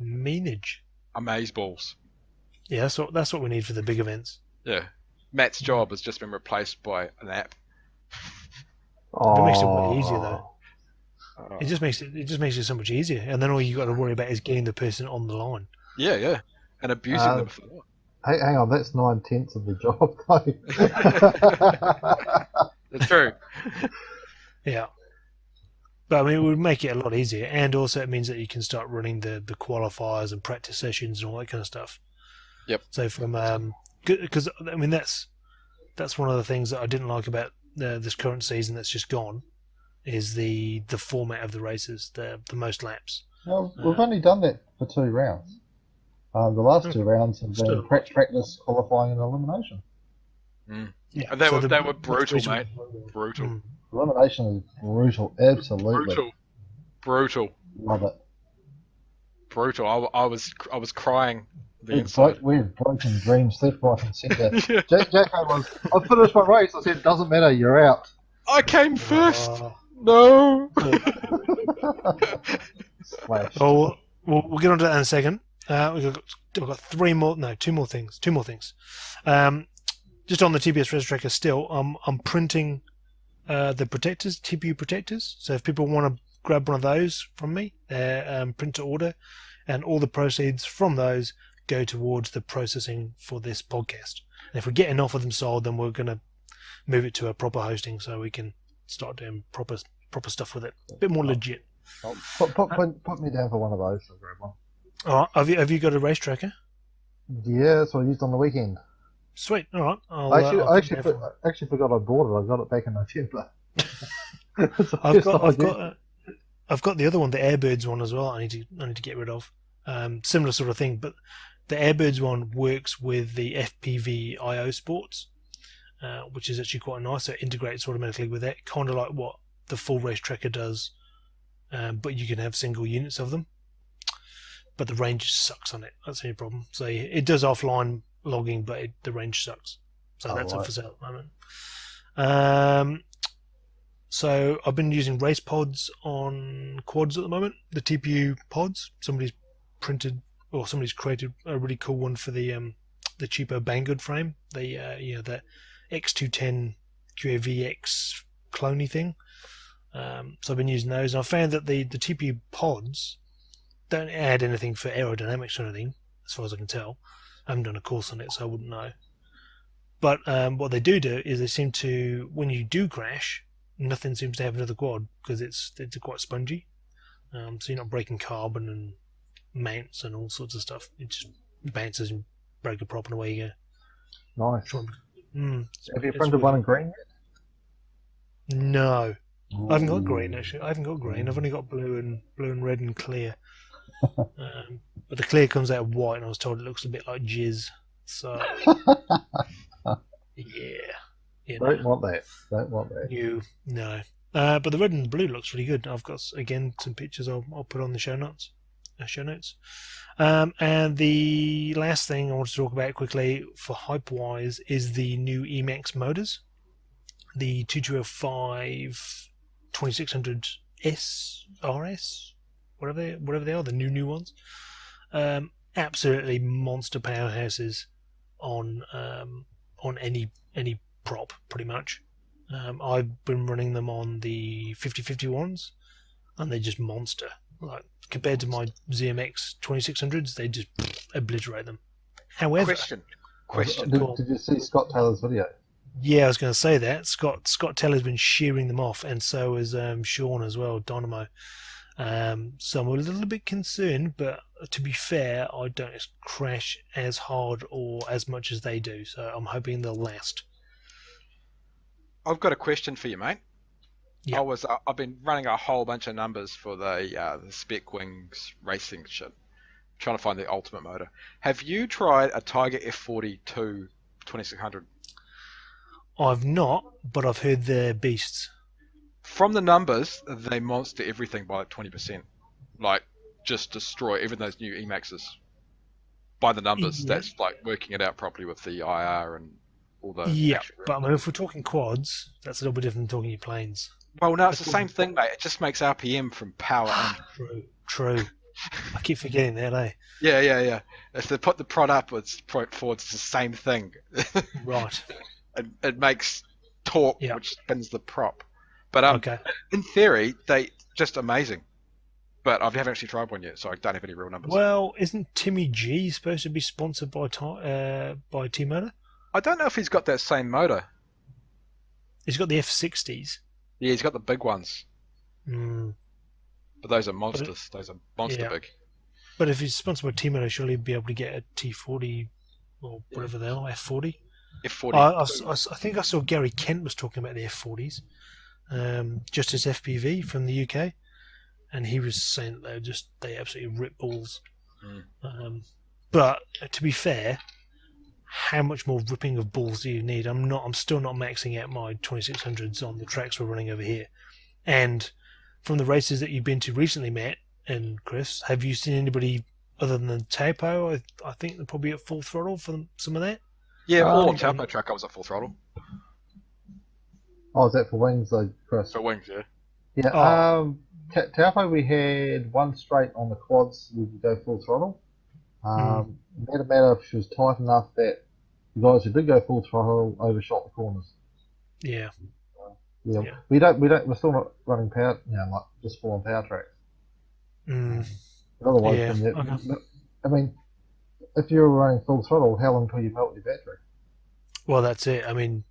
Speaker 3: Meanage.
Speaker 4: Amazeballs.
Speaker 3: Yeah, that's what we need for the big events.
Speaker 4: Yeah. Matt's job has just been replaced by an app.
Speaker 3: It makes it way easier though. It just makes it so much easier, and then all you got to worry about is getting the person on the line.
Speaker 4: Yeah, and abusing them for that.
Speaker 5: Hey, hang on, that's 9/10 of the job, though.
Speaker 4: It's true.
Speaker 3: Yeah, but I mean, it would make it a lot easier, and also it means that you can start running the qualifiers and practice sessions and all that kind of stuff.
Speaker 4: Yep.
Speaker 3: So from because I mean that's one of the things that I didn't like about this current season that's just gone, is the format of the races, the most laps.
Speaker 5: Well, we've only done that for 2 rounds. The last 2 rounds have been practice, qualifying, and elimination.
Speaker 3: Yeah,
Speaker 4: they were brutal, mate. Brutal.
Speaker 5: Elimination is brutal, absolutely.
Speaker 4: Brutal.
Speaker 5: Love it.
Speaker 4: Brutal. I was crying.
Speaker 5: We had broken dreams left, right, and centre. Jacko was, I finished my race. I said, doesn't matter, you're out.
Speaker 4: I came first. No.
Speaker 5: Splash.
Speaker 3: Well, we'll get onto that in a second. We've got 2 more things. Just on the TBS Res Tracker still, I'm printing the protectors, TPU protectors. So if people want to grab one of those from me, they're print to order, and all the proceeds from those go towards the processing for this podcast. And if we get enough of them sold, then we're going to move it to a proper hosting so we can start doing proper stuff with it. A bit more legit.
Speaker 5: Put me down for one of those. I'll grab one.
Speaker 3: All right, have you got a race tracker?
Speaker 5: Yeah, that's what I used on the weekend.
Speaker 3: Sweet. All right.
Speaker 5: I actually forgot I bought it. I got it back in November.
Speaker 3: I've got the other one, the Airbirds one as well. I need to get rid of. Similar sort of thing, but the Airbirds one works with the FPV IO Sports, which is actually quite nice. So it integrates automatically with that, kind of like what the full race tracker does, but you can have single units of them. But the range sucks on it. That's the only problem. So it does offline logging, but the range sucks. So that's up for sale at the moment. So I've been using race pods on quads at the moment. The TPU pods. Somebody's created a really cool one for the cheaper Banggood frame. The X210 QAVX cloney thing. So I've been using those, and I found that the TPU pods don't add anything for aerodynamics or anything, as far as I can tell. I haven't done a course on it, so I wouldn't know. But what they do is they seem to, when you do crash, nothing seems to happen to the quad because it's quite spongy. So you're not breaking carbon and mounts and all sorts of stuff. It just bounces and break a prop and away you go.
Speaker 5: Nice. Have you printed one in green yet?
Speaker 3: No. I haven't got green actually. I haven't got green. I've only got blue and red and clear. But the clear comes out white, and I was told it looks a bit like jizz. So yeah.
Speaker 5: Don't want that.
Speaker 3: No. But the red and the blue looks really good. I've got again some pictures I'll put on the show notes. And the last thing I want to talk about quickly for hype wise is the new Emax motors, the 2205 2600 S RS, whatever they are, the new ones. Absolutely monster powerhouses on any prop pretty much. I've been running them on the 5051s, and they're just monster. Like compared to my ZMX 2600s, they just obliterate them. However,
Speaker 4: question.
Speaker 5: Did you see Scott Taylor's video?
Speaker 3: Yeah, I was going to say that Scott Taylor's been shearing them off, and so has Sean as well, Dynamo. So I'm a little bit concerned, but to be fair, I don't crash as hard or as much as they do. So I'm hoping they'll last.
Speaker 4: I've got a question for you, mate.
Speaker 3: Yep.
Speaker 4: I've been running a whole bunch of numbers for the Spec Wings racing shit, trying to find the ultimate motor. Have you tried a Tiger F42 2600?
Speaker 3: I've not, but I've heard they're beasts.
Speaker 4: From the numbers, they monster everything by like 20%. Like, just destroy even those new Emaxes. By the numbers, that's like working it out properly with the IR and all the...
Speaker 3: Yeah, but I mean, if we're talking quads, that's a little bit different than talking planes.
Speaker 4: Well, no, it's the same thing, mate. It just makes RPM from power on.
Speaker 3: True. I keep forgetting that, eh?
Speaker 4: Yeah. If they put the prod upwards, prod forwards, it's the same thing.
Speaker 3: Right.
Speaker 4: It makes torque, which spins the prop. But in theory, they just amazing. But I haven't actually tried one yet, so I don't have any real numbers.
Speaker 3: Well, isn't Timmy G supposed to be sponsored by T-Motor?
Speaker 4: I don't know if he's got that same motor.
Speaker 3: He's got the F60s.
Speaker 4: Yeah, he's got the big ones. But those are monsters. Those are monster big.
Speaker 3: But if he's sponsored by T-Motor, surely he'll be able to get a T40 or whatever they are, F40.
Speaker 4: F40.
Speaker 3: I think I saw Gary Kent was talking about the F40s, just as FPV from the UK, and he was saying that they absolutely rip balls. But to be fair, how much more ripping of balls do you need? I'm still not maxing out my 2600s on the tracks we're running over here. And from the races that you've been to recently, Matt and Chris, have you seen anybody other than Taupo? I think they're probably at full throttle for some of that.
Speaker 4: Yeah, all on Taupo track I was at full throttle.
Speaker 5: Oh, is that for wings though, Chris?
Speaker 4: For wings, yeah.
Speaker 5: Yeah, Taupo we had one straight on the quads, we could go full throttle. Matter if she was tight enough that the guys who did go full throttle overshot the corners.
Speaker 3: Yeah.
Speaker 5: We're still not running power, like just full on power tracks. But otherwise, I mean, if you were running full throttle, how long till you melt your battery?
Speaker 3: Well, that's it. I mean,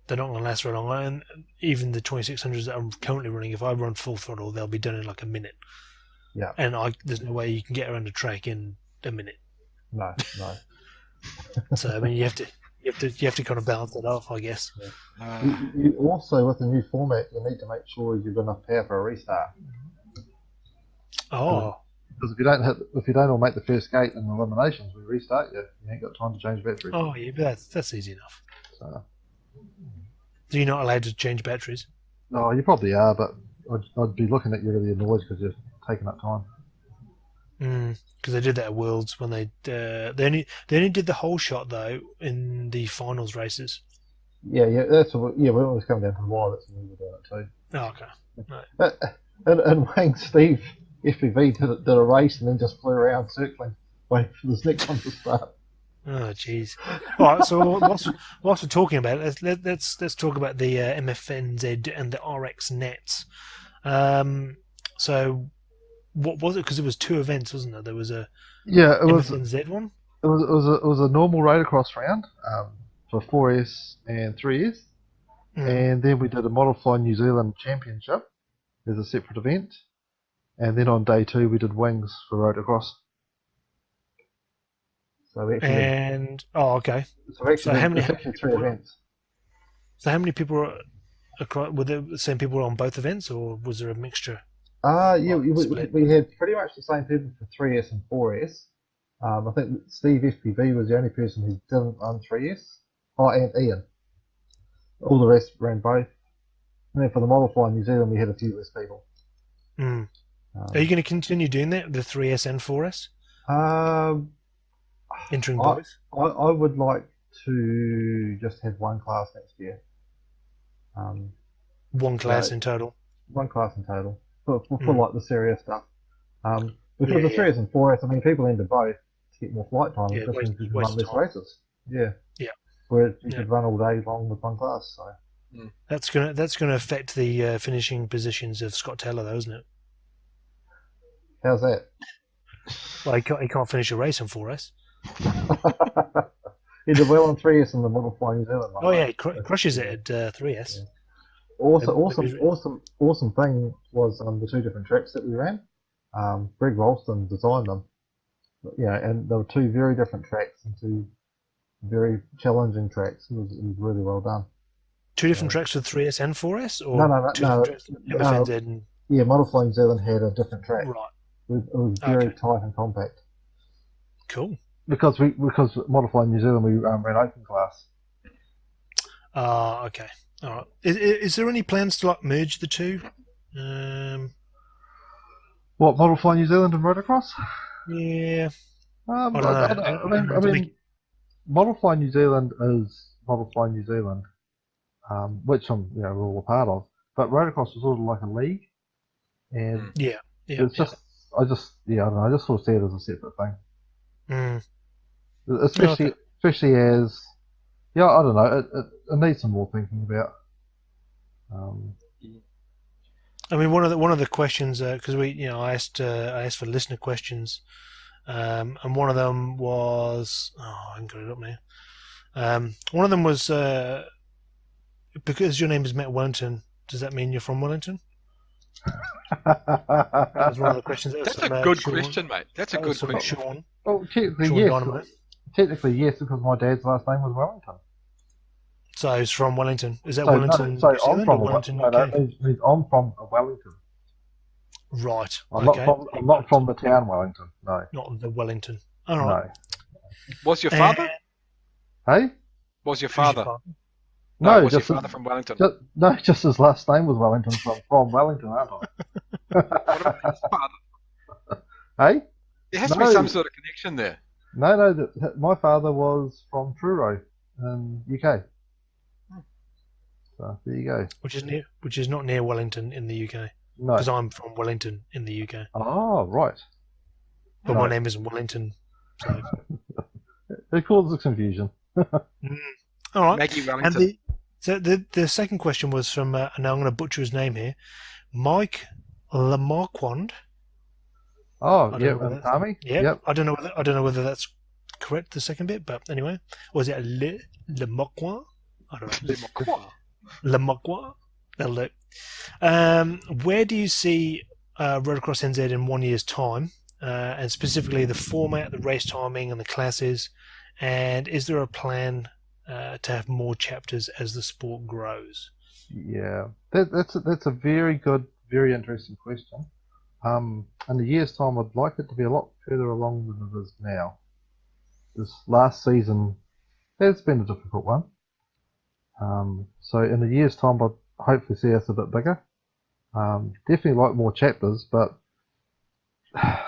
Speaker 3: they're not going to last very long. And even the 2600s that I'm currently running, if I run full throttle, they'll be done in like a minute.
Speaker 5: Yeah.
Speaker 3: And there's no way you can get around the track in a minute.
Speaker 5: No.
Speaker 3: So I mean, you have to kind of balance it off, I guess.
Speaker 5: You also, with the new format, you need to make sure you've got enough power for a restart.
Speaker 3: Oh,
Speaker 5: Because if you don't all make the first gate in eliminations, we restart you. You ain't got time to change batteries.
Speaker 3: oh yeah, but that's easy enough.
Speaker 5: So,
Speaker 3: So you're not allowed to change batteries?
Speaker 5: no, you probably are, but I'd be looking at you really annoyed because you're taking up time.
Speaker 3: Because they did that at Worlds when they only did the whole shot though in the finals races.
Speaker 5: Yeah, we always come down to the wire. That's when we were doing it too.
Speaker 3: Oh, okay.
Speaker 5: And Wayne Steve FPV did a race and then just flew around circling, waiting for this next one to start.
Speaker 3: Oh, jeez. All right. So whilst we're talking about it, let's talk about the MFNZ and the RX nets. So what was it? Because it was two events, wasn't there? There was a MFNZ one.
Speaker 5: It was a normal Rotorcross round for 4S and 3S, and then we did a Model Fly New Zealand Championship as a separate event, and then on day 2 we did wings for Rotorcross. So we actually
Speaker 3: okay.
Speaker 5: So how many? Actually 3 events.
Speaker 3: So how many people were there? The same people on both events, or was there a mixture?
Speaker 5: Yeah, we had pretty much the same people for 3S and 4S. I think Steve FPV was the only person who didn't run 3S. Oh, and Ian. All the rest ran both. And then for the Model Fly New Zealand, we had a few less people.
Speaker 3: Are you going to continue doing that, the 3S and 4S? Entering both?
Speaker 5: I would like to just have one class next year.
Speaker 3: One class in total?
Speaker 5: One class in total. For like the serious stuff. Because the 3S and 4S, I mean, people into both to get more flight time, especially if you run less races. Yeah. Whereas you could run all day long with one class. So
Speaker 3: that's gonna affect the finishing positions of Scott Taylor, though, isn't it?
Speaker 5: How's that?
Speaker 3: Well, he can't finish a race on 4S.
Speaker 5: He did well on 3S in the Model Fly New Zealand one.
Speaker 3: Oh yeah, he crushes it at 3S.
Speaker 5: Yeah. Awesome thing was the 2 different tracks that we ran. Greg Ralston designed them. And there were 2 very different tracks and 2 very challenging tracks. It was really well done.
Speaker 3: 2 different tracks with 3S and 4S, or
Speaker 5: no.
Speaker 3: MFNZ and...
Speaker 5: Yeah, Model Fly New Zealand had a different track.
Speaker 3: Right.
Speaker 5: It was very tight and compact.
Speaker 3: Cool.
Speaker 5: Because Model Fly New Zealand we ran open class.
Speaker 3: Okay. All right. Is there any plans to like merge the 2?
Speaker 5: What, Model Fly New Zealand and Rotorcross?
Speaker 3: Yeah.
Speaker 5: I mean, Model Fly New Zealand is Model Fly New Zealand, which we're all a part of. But Rotorcross is sort of like a league, and it's just I don't know. I just sort of see it as a separate thing. Especially as I don't know. It needs some more thinking about.
Speaker 3: I mean, one of the questions because I asked for listener questions, and one of them was I haven't got it up now. One of them was because your name is Matt Wellington, does that mean you're from Wellington? That was one of the questions.
Speaker 4: That's a good question, mate. That's a good question.
Speaker 3: Sean.
Speaker 5: Well, technically yes, because my dad's last name was Wellington.
Speaker 3: So he's from Wellington. Is that Wellington?
Speaker 5: I'm from
Speaker 3: Wellington.
Speaker 5: I'm from Wellington.
Speaker 3: Right.
Speaker 5: I'm not from the town Wellington. No.
Speaker 3: Not the Wellington. All right.
Speaker 5: No.
Speaker 4: Was your father?
Speaker 5: Hey?
Speaker 4: Was your father?
Speaker 5: No,
Speaker 4: was your father from Wellington?
Speaker 5: Just his last name was Wellington. So I'm from Wellington, aren't I?
Speaker 4: What about his father?
Speaker 5: Hey?
Speaker 4: There has to be some sort of connection there.
Speaker 5: No. My father was from Truro in UK. So there you go.
Speaker 3: Which is not near Wellington in the UK.
Speaker 5: No.
Speaker 3: Because I'm from Wellington in the UK.
Speaker 5: Oh, right.
Speaker 3: But my name isn't Wellington. So.
Speaker 5: It causes confusion.
Speaker 3: All right.
Speaker 4: Maggie Wellington.
Speaker 3: So the second question was from, now I'm going to butcher his name here, Mike Lamarquand.
Speaker 5: Oh, yeah, Tommy.
Speaker 3: Yeah, yep. I don't know whether that's correct the second bit, but anyway, was it Le Moquoin? I don't know. Le Moquoin. That'll do. Where do you see Rotorcross NZ in 1 year's time, and specifically the format, the race timing, and the classes? And is there a plan to have more chapters as the sport grows?
Speaker 5: Yeah, that's a very good, very interesting question. In a year's time, I'd like it to be a lot further along than it is now. This last season has been a difficult one. So in a year's time, I'd hopefully see us a bit bigger. Definitely like more chapters, but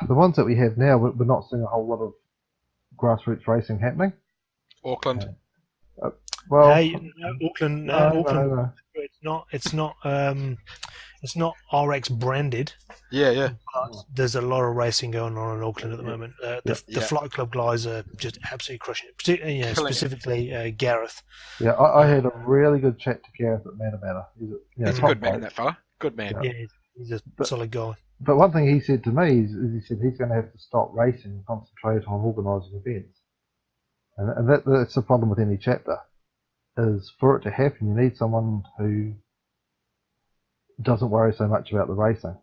Speaker 5: the ones that we have now, we're not seeing a whole lot of grassroots racing happening.
Speaker 4: Auckland.
Speaker 5: Well,
Speaker 3: Hey, Auckland. Auckland.
Speaker 5: No.
Speaker 3: It's not RX branded.
Speaker 4: Yeah.
Speaker 3: But there's a lot of racing going on in Auckland at the moment. The Flight Club guys are just absolutely crushing it. Particularly, specifically Gareth.
Speaker 5: Yeah, I had a really good chat to Gareth at Matter.
Speaker 4: He's a good man, that fella. Good man.
Speaker 3: Yeah, he's a solid guy.
Speaker 5: But one thing he said to me is he said he's going to have to stop racing and concentrate on organising events. And that's the problem with any chapter, is for it to happen, you need someone who doesn't worry so much about the racing.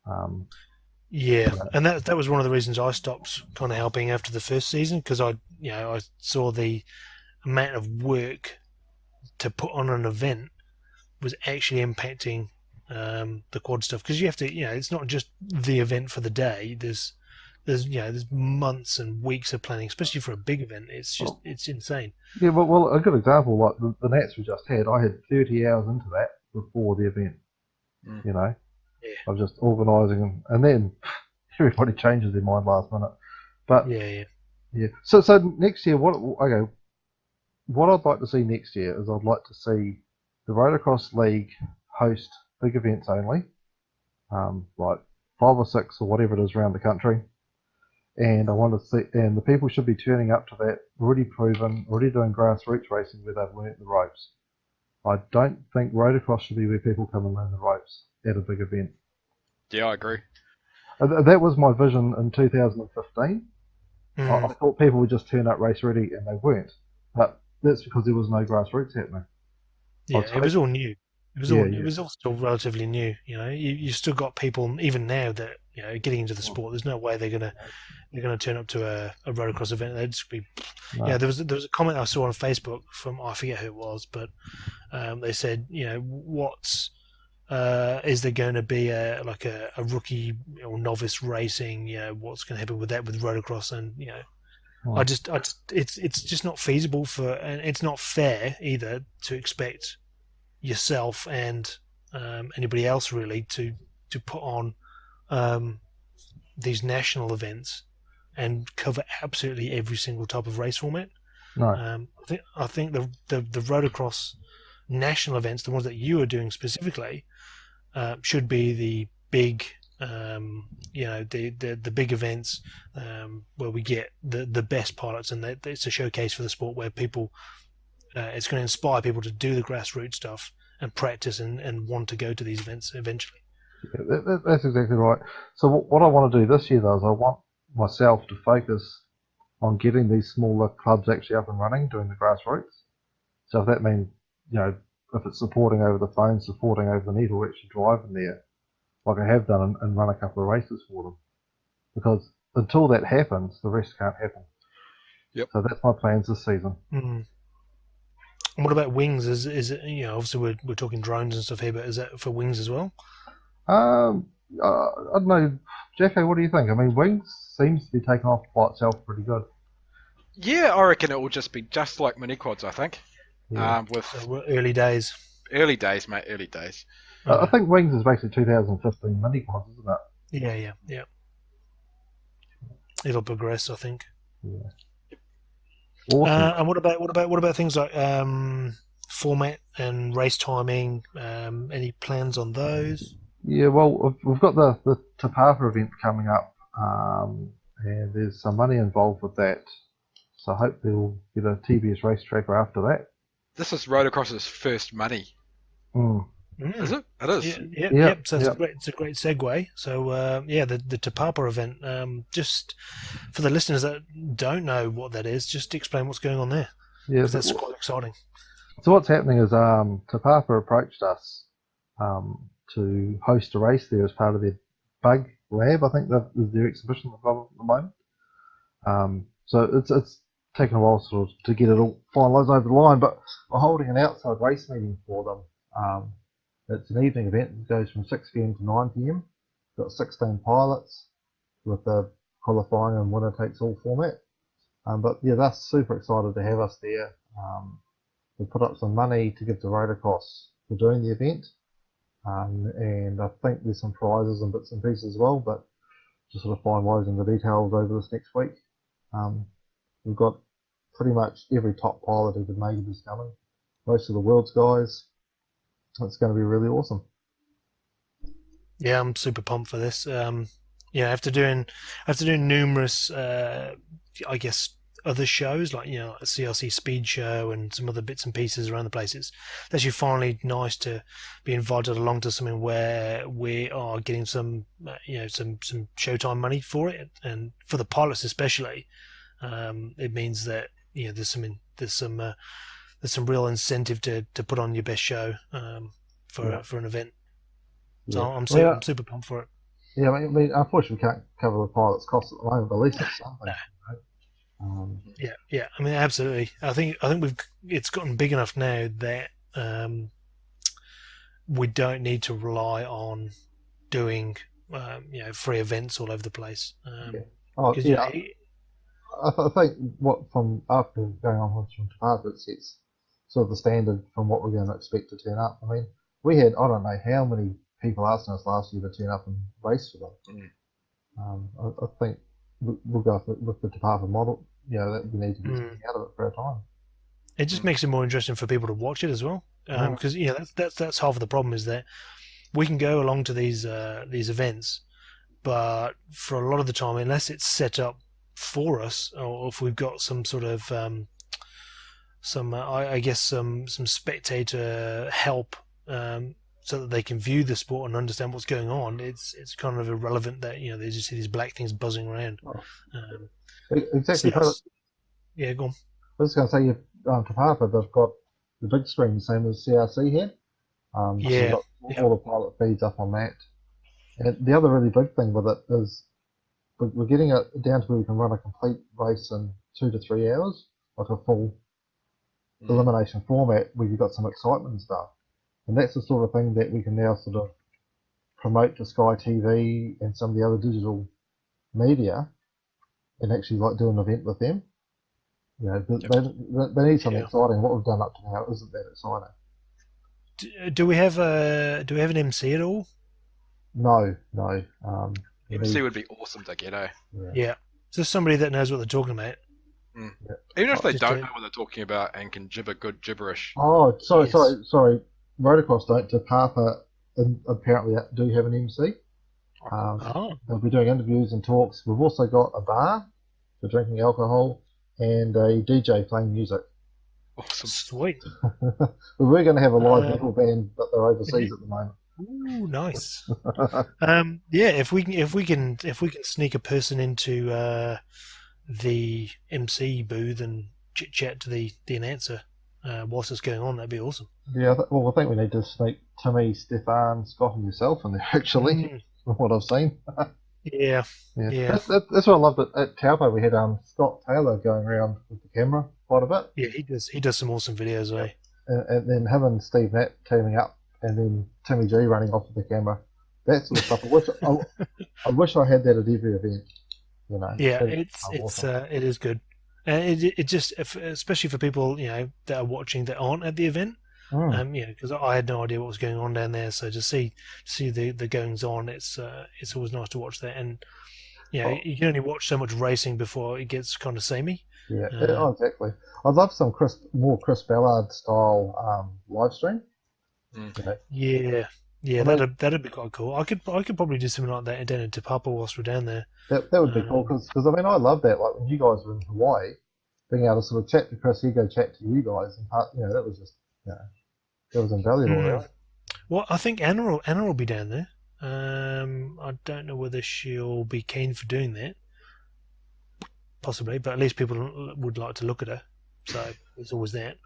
Speaker 3: And that was one of the reasons I stopped kind of helping after the first season, because I saw the amount of work to put on an event was actually impacting the quad stuff, because you have to, it's not just the event for the day. There's months and weeks of planning, especially for a big event. It's just it's insane. Yeah,
Speaker 5: well, a good example, like the Nats we just had, I had 30 hours into that before the event. Of just organising them, and then everybody changes their mind last minute. But yeah. So next year, what I'd like to see next year is I'd like to see the Rotorcross League host big events only, like 5 or 6 or whatever it is around the country. And I want to see, and the people should be turning up to that already proven, already doing grassroots racing where they've learnt the ropes. I don't think Rotorcross should be where people come and learn the ropes at a big event.
Speaker 4: Yeah, I agree.
Speaker 5: That was my vision in 2015. I thought people would just turn up race ready, and they weren't. But that's because there was no grassroots happening.
Speaker 3: Yeah, it was all new. It was all still relatively new. You still got people even now that getting into the sport. There's no way they're gonna turn up to a Rotorcross event. They'd just be. No. Yeah, there was a comment I saw on Facebook from, I forget who it was, but they said, what's is there going to be a rookie or novice racing? What's going to happen with that with Rotorcross? And it's just not feasible and it's not fair either to expect yourself and anybody else really to put on these national events and cover absolutely every single type of race format.
Speaker 5: No.
Speaker 3: I think the Rotorcross national events, the ones that you are doing specifically, should be the big, the big events where we get the best pilots, and it's a showcase for the sport where people. It's going to inspire people to do the grassroots stuff and practice and want to go to these events eventually.
Speaker 5: Yeah, that's exactly right. So what I want to do this year, though, is I want myself to focus on getting these smaller clubs actually up and running, doing the grassroots. So if that means, if it's supporting over the phone, supporting over the net, or actually driving there, like I have done, and run a couple of races for them. Because until that happens, the rest can't happen.
Speaker 4: Yep.
Speaker 5: So that's my plans this season.
Speaker 3: Mm-hmm. And what about wings? Is it, obviously we're talking drones and stuff here, but is that for wings as well?
Speaker 5: I don't know, Jacko. What do you think? I mean, wings seems to be taking off by itself pretty good.
Speaker 4: Yeah, I reckon it will just be just like mini quads. I think.
Speaker 5: Yeah.
Speaker 3: So early days.
Speaker 4: Early days, mate. Early days.
Speaker 5: I think wings is basically 2015 mini quads, isn't it?
Speaker 3: Yeah. It'll progress, I think.
Speaker 5: Yeah. Awesome.
Speaker 3: And what about things like format and race timing? Any plans on those?
Speaker 5: Yeah, well, we've got the Tapapa event coming up, and there's some money involved with that. So hopefully we'll get a TBS race tracker after that.
Speaker 4: This is Rotorcross's first money. Is it? It is.
Speaker 3: Yep. So
Speaker 5: Yep.
Speaker 3: it's a great segue. So yeah, the Te Papa event. Just for the listeners that don't know what that is, just explain what's going on there,
Speaker 5: Yeah.
Speaker 3: because that's quite exciting.
Speaker 5: So what's happening is Te Papa approached us to host a race there as part of their bug lab. I think that is their exhibition at the moment. So it's taken a while sort of to get it all finalised over the line, but we're holding an outside race meeting for them. It's an evening event. It goes from 6 p.m. to 9 p.m. Got 16 pilots with the qualifying and winner takes all format. But yeah, they're super excited to have us there. We put up some money to give to Rotorcross for doing the event. And I think there's some prizes and bits and pieces as well, but just sort of finalising the details over this next week. We've got pretty much every top pilot who could make it is coming. Most of the world's guys. It's going to be really awesome.
Speaker 3: Yeah, I'm super pumped for this. Yeah, after doing numerous, I guess, other shows like a CRC Speed Show and some other bits and pieces around the place, it's actually finally nice to be invited along to something where we are getting some some showtime money for it, and for the pilots especially, it means that there's some real incentive to put on your best show for an event. So
Speaker 5: Yeah.
Speaker 3: I'm super pumped for it.
Speaker 5: Yeah, I mean, unfortunately, we can't cover the pilot's costs at the moment, but at least it's something.
Speaker 3: Yeah. I mean, absolutely. I think it's gotten big enough now that we don't need to rely on doing free events all over the place.
Speaker 5: I think what from after going on from Te Papa, it sets sort of the standard from what we're going to expect to turn up. I mean, we had I don't know how many people asking us last year to turn up and race for them. I think we'll go with the Te Papa model. That we need to get something out of it for our time.
Speaker 3: It just makes it more interesting for people to watch it as well, because that's half of the problem, is that we can go along to these events, but for a lot of the time, unless it's set up for us, or if we've got some sort of some spectator help, so that they can view the sport and understand what's going on, it's kind of irrelevant that they just see these black things buzzing around.
Speaker 5: Exactly.
Speaker 3: Yeah, go on.
Speaker 5: I was going to say, Te Papa, they've got the big screen, same as CRC had. So we've got all the pilot feeds up on that. And the other really big thing with it is we're getting it down to where we can run a complete race in 2 to 3 hours, like a full elimination format where you've got some excitement and stuff. And that's the sort of thing that we can now sort of promote to Sky TV and some of the other digital media, and actually like do an event with them. They need something exciting. What we've done up to now isn't that exciting.
Speaker 3: Do we have an MC at all?
Speaker 5: No.
Speaker 4: MC would be awesome to get,
Speaker 3: Yeah. Just somebody that knows what they're talking about.
Speaker 4: Even if they don't know what they're talking about and can gibber good gibberish.
Speaker 5: Oh, sorry. Rotorcross don't. Te Papa apparently do have an MC. They'll be doing interviews and talks. We've also got a bar for drinking alcohol and a DJ playing music.
Speaker 4: Awesome.
Speaker 3: Sweet.
Speaker 5: We're going to have a live metal band, but they're overseas at the moment.
Speaker 3: Ooh, nice. If we can sneak a person into the MC booth and chit chat to the announcer whilst it's going on, that'd be awesome.
Speaker 5: Yeah, I think we need to sneak Timmy, Stefan, Scott, and yourself in there. Actually, from what I've seen.
Speaker 3: Yeah.
Speaker 5: That's what I loved at Taupo. We had Scott Taylor going around with the camera quite a bit.
Speaker 3: Yeah, he does some awesome videos,
Speaker 5: And then him and Steve Natt teaming up, and then Timmy G running off with the camera. That sort of stuff. I wish I had that at every event.
Speaker 3: Yeah, it is good. It just, especially for people that are watching that aren't at the event, because I had no idea what was going on down there. So to see the goings on, it's always nice to watch that. And you can only watch so much racing before it gets kind of samey.
Speaker 5: Yeah, exactly. I'd love some more Chris Ballard style live stream.
Speaker 3: Yeah, that'd be quite cool. I could probably do something like that down in Te Papa whilst we're down there.
Speaker 5: That would be cool because I mean I love that. Like when you guys were in Hawaii, being able to sort of chat to Chris, he go chat to you guys, and that was just that was invaluable. Really.
Speaker 3: Well, I think Anna will be down there. I don't know whether she'll be keen for doing that. Possibly, but at least people would like to look at her. So there's always that.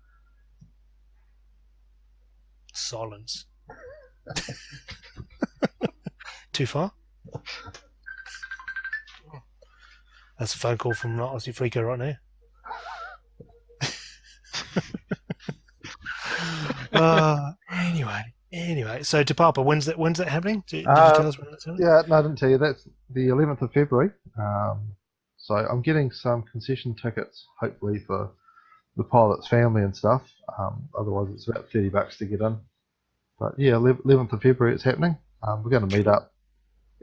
Speaker 3: Silence. Too far? That's a phone call from Aussie Freako right now. Anyway. So to Papa, when's that happening? Did you tell us when that's happening?
Speaker 5: Yeah, no, I didn't tell you. That's the 11th of February. So I'm getting some concession tickets, hopefully for the pilot's family and stuff. Otherwise, it's about $30 to get in. But yeah, 11th of February it's happening. We're going to meet up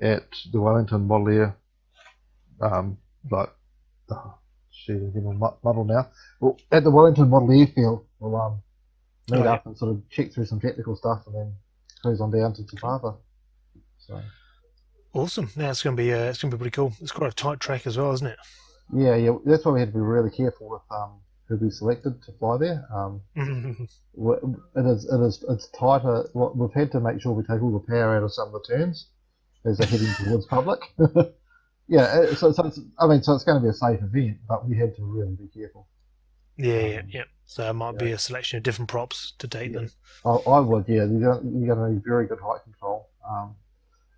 Speaker 5: at the Wellington Model Air. I'm getting all muddled now. Well, at the Wellington Model Airfield, we'll meet up and sort of check through some technical stuff and then cruise on down to Te Papa. So.
Speaker 3: Awesome. Now it's going to be pretty cool. It's quite a tight track as well, isn't it?
Speaker 5: Yeah. That's why we had to be really careful with who we selected to fly there. It's tighter. We've had to make sure we take all the power out of some of the turns as they're heading towards public. Yeah. So it's going to be a safe event, but we had to really be careful.
Speaker 3: Yeah. So it might be a selection of different props to take them.
Speaker 5: I would. Yeah. You're going to need very good height control.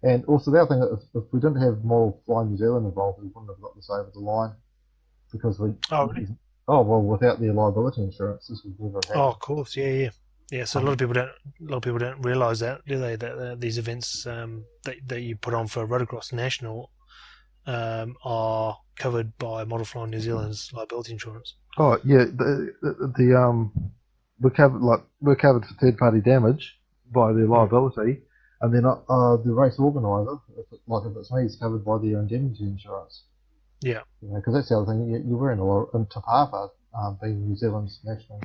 Speaker 5: And also the other thing, if we didn't have Model Fly New Zealand involved, we wouldn't have got this over the line because we.
Speaker 3: Oh, really?
Speaker 5: Oh well, without the liability insurance, this would never happen.
Speaker 3: Oh, of course, yeah. So a lot of people don't realise that, do they? That these events that you put on for Rotorcross National are covered by Model Fly New Zealand's liability insurance.
Speaker 5: Oh yeah, we're covered for third party damage by their liability, and then the race organiser, if it's me, is covered by their indemnity insurance.
Speaker 3: Yeah.
Speaker 5: Because that's the other thing. You're wearing a lot. And Te Papa, being New Zealand's national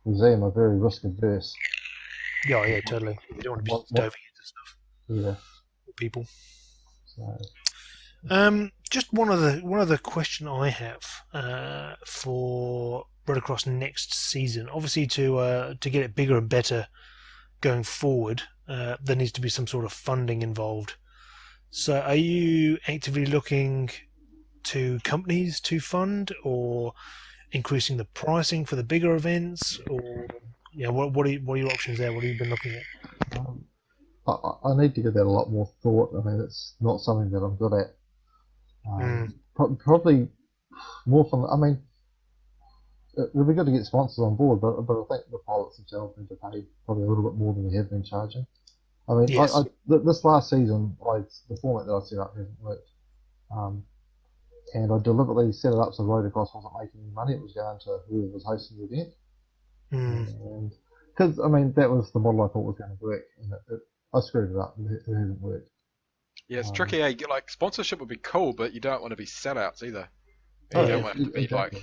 Speaker 5: museum, are very risk adverse.
Speaker 3: Yeah, totally. You don't want to be doving into stuff.
Speaker 5: Yeah.
Speaker 3: People.
Speaker 5: So.
Speaker 3: Just one other question I have for Rotorcross next season. Obviously, to get it bigger and better going forward, there needs to be some sort of funding involved. So, are you actively looking to companies to fund, or increasing the pricing for the bigger events, or what are your options there? What have you been looking at?
Speaker 5: I need to give that a lot more thought. I mean, it's not something that I'm good at. Probably more from. I mean, it would be good to get sponsors on board, but I think the pilots themselves need to pay probably a little bit more than they have been charging. I mean, yes. This last season, the format that I set up hasn't worked. And I deliberately set it up so Rotorcross wasn't making any money. It was going to whoever was hosting the event. And because, I mean, that was the model I thought was going to work. And I screwed it up. It hasn't worked.
Speaker 4: Yeah, it's tricky. Like, sponsorship would be cool, but you don't want to be sellouts either. You don't want it to be exactly.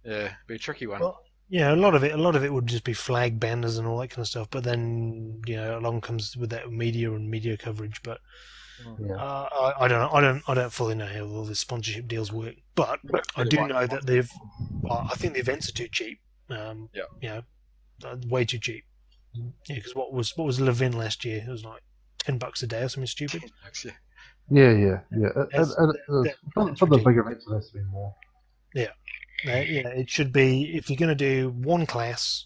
Speaker 4: Be a tricky one. Well,
Speaker 3: yeah, a lot of it would just be flag banners and all that kind of stuff. But then, along comes with that media coverage. But I don't fully know how all the sponsorship deals work, but I do know that I think the events are too cheap. Way too cheap. Yeah, because what was Levin last year? It was like $10 a day or something stupid.
Speaker 5: Yeah. For the bigger events, it has to be more.
Speaker 3: Yeah, it should be, if you're going to do one class,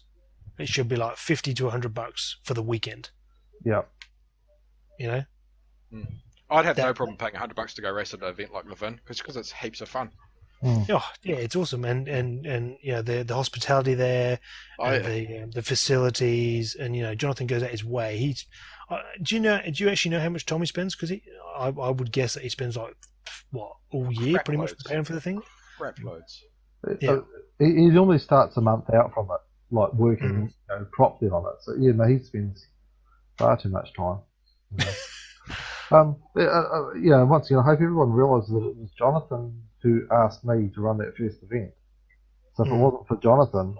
Speaker 3: it should be like $50 to $100 for the weekend.
Speaker 5: Yeah.
Speaker 4: I'd have no problem paying $100 to go race at an event like Levin, because it's heaps of fun.
Speaker 3: Oh yeah, it's awesome, and the hospitality there, the facilities, and Jonathan goes out his way. Do you actually know how much Tommy spends? Because I would guess that he spends like all year pretty much preparing for the thing.
Speaker 4: Crap loads.
Speaker 5: Yeah. He normally starts a month out from it, like working properly on it. So he spends far too much time. Once again, I hope everyone realises that it was Jonathan who asked me to run that first event. So if it wasn't for Jonathan,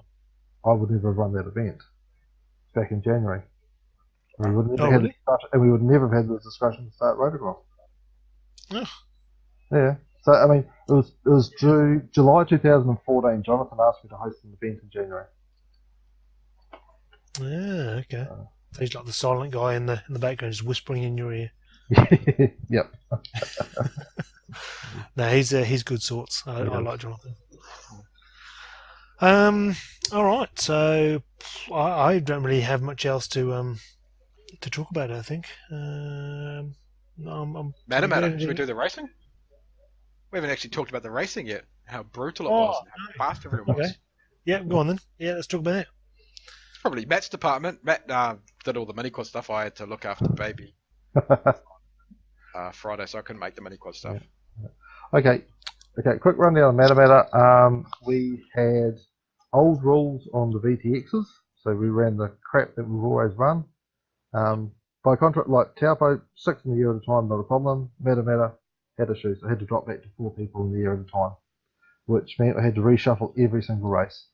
Speaker 5: I would never have run that event back in January. We would never we would never have had the discussion to start Rotorcross.
Speaker 3: Oh.
Speaker 5: Yeah. So I mean, it was July 2014. Jonathan asked me to host an event in January.
Speaker 3: Yeah. Okay. So he's like the silent guy in the background, just whispering in your ear.
Speaker 5: Yep.
Speaker 3: No, he's good sorts. I like Jonathan. All right. So I don't really have much else to talk about. I think.
Speaker 4: Matter. Should we do the racing? We haven't actually talked about the racing yet. How brutal it was and how fast everyone was.
Speaker 3: Okay. Yeah, go on then. Yeah, let's talk about it.
Speaker 4: It's probably Matt's department. Matt did all the mini quad stuff. I had to look after baby Friday, so I couldn't make the mini quad stuff.
Speaker 5: Yeah. Okay. Quick rundown on Matter. We had old rules on the VTXs, so we ran the crap that we've always run. By contract, like Taupo, 6 in the year at a time, not a problem. Matter had issues. I had to drop back to 4 people in the year at a time, which meant I had to reshuffle every single race.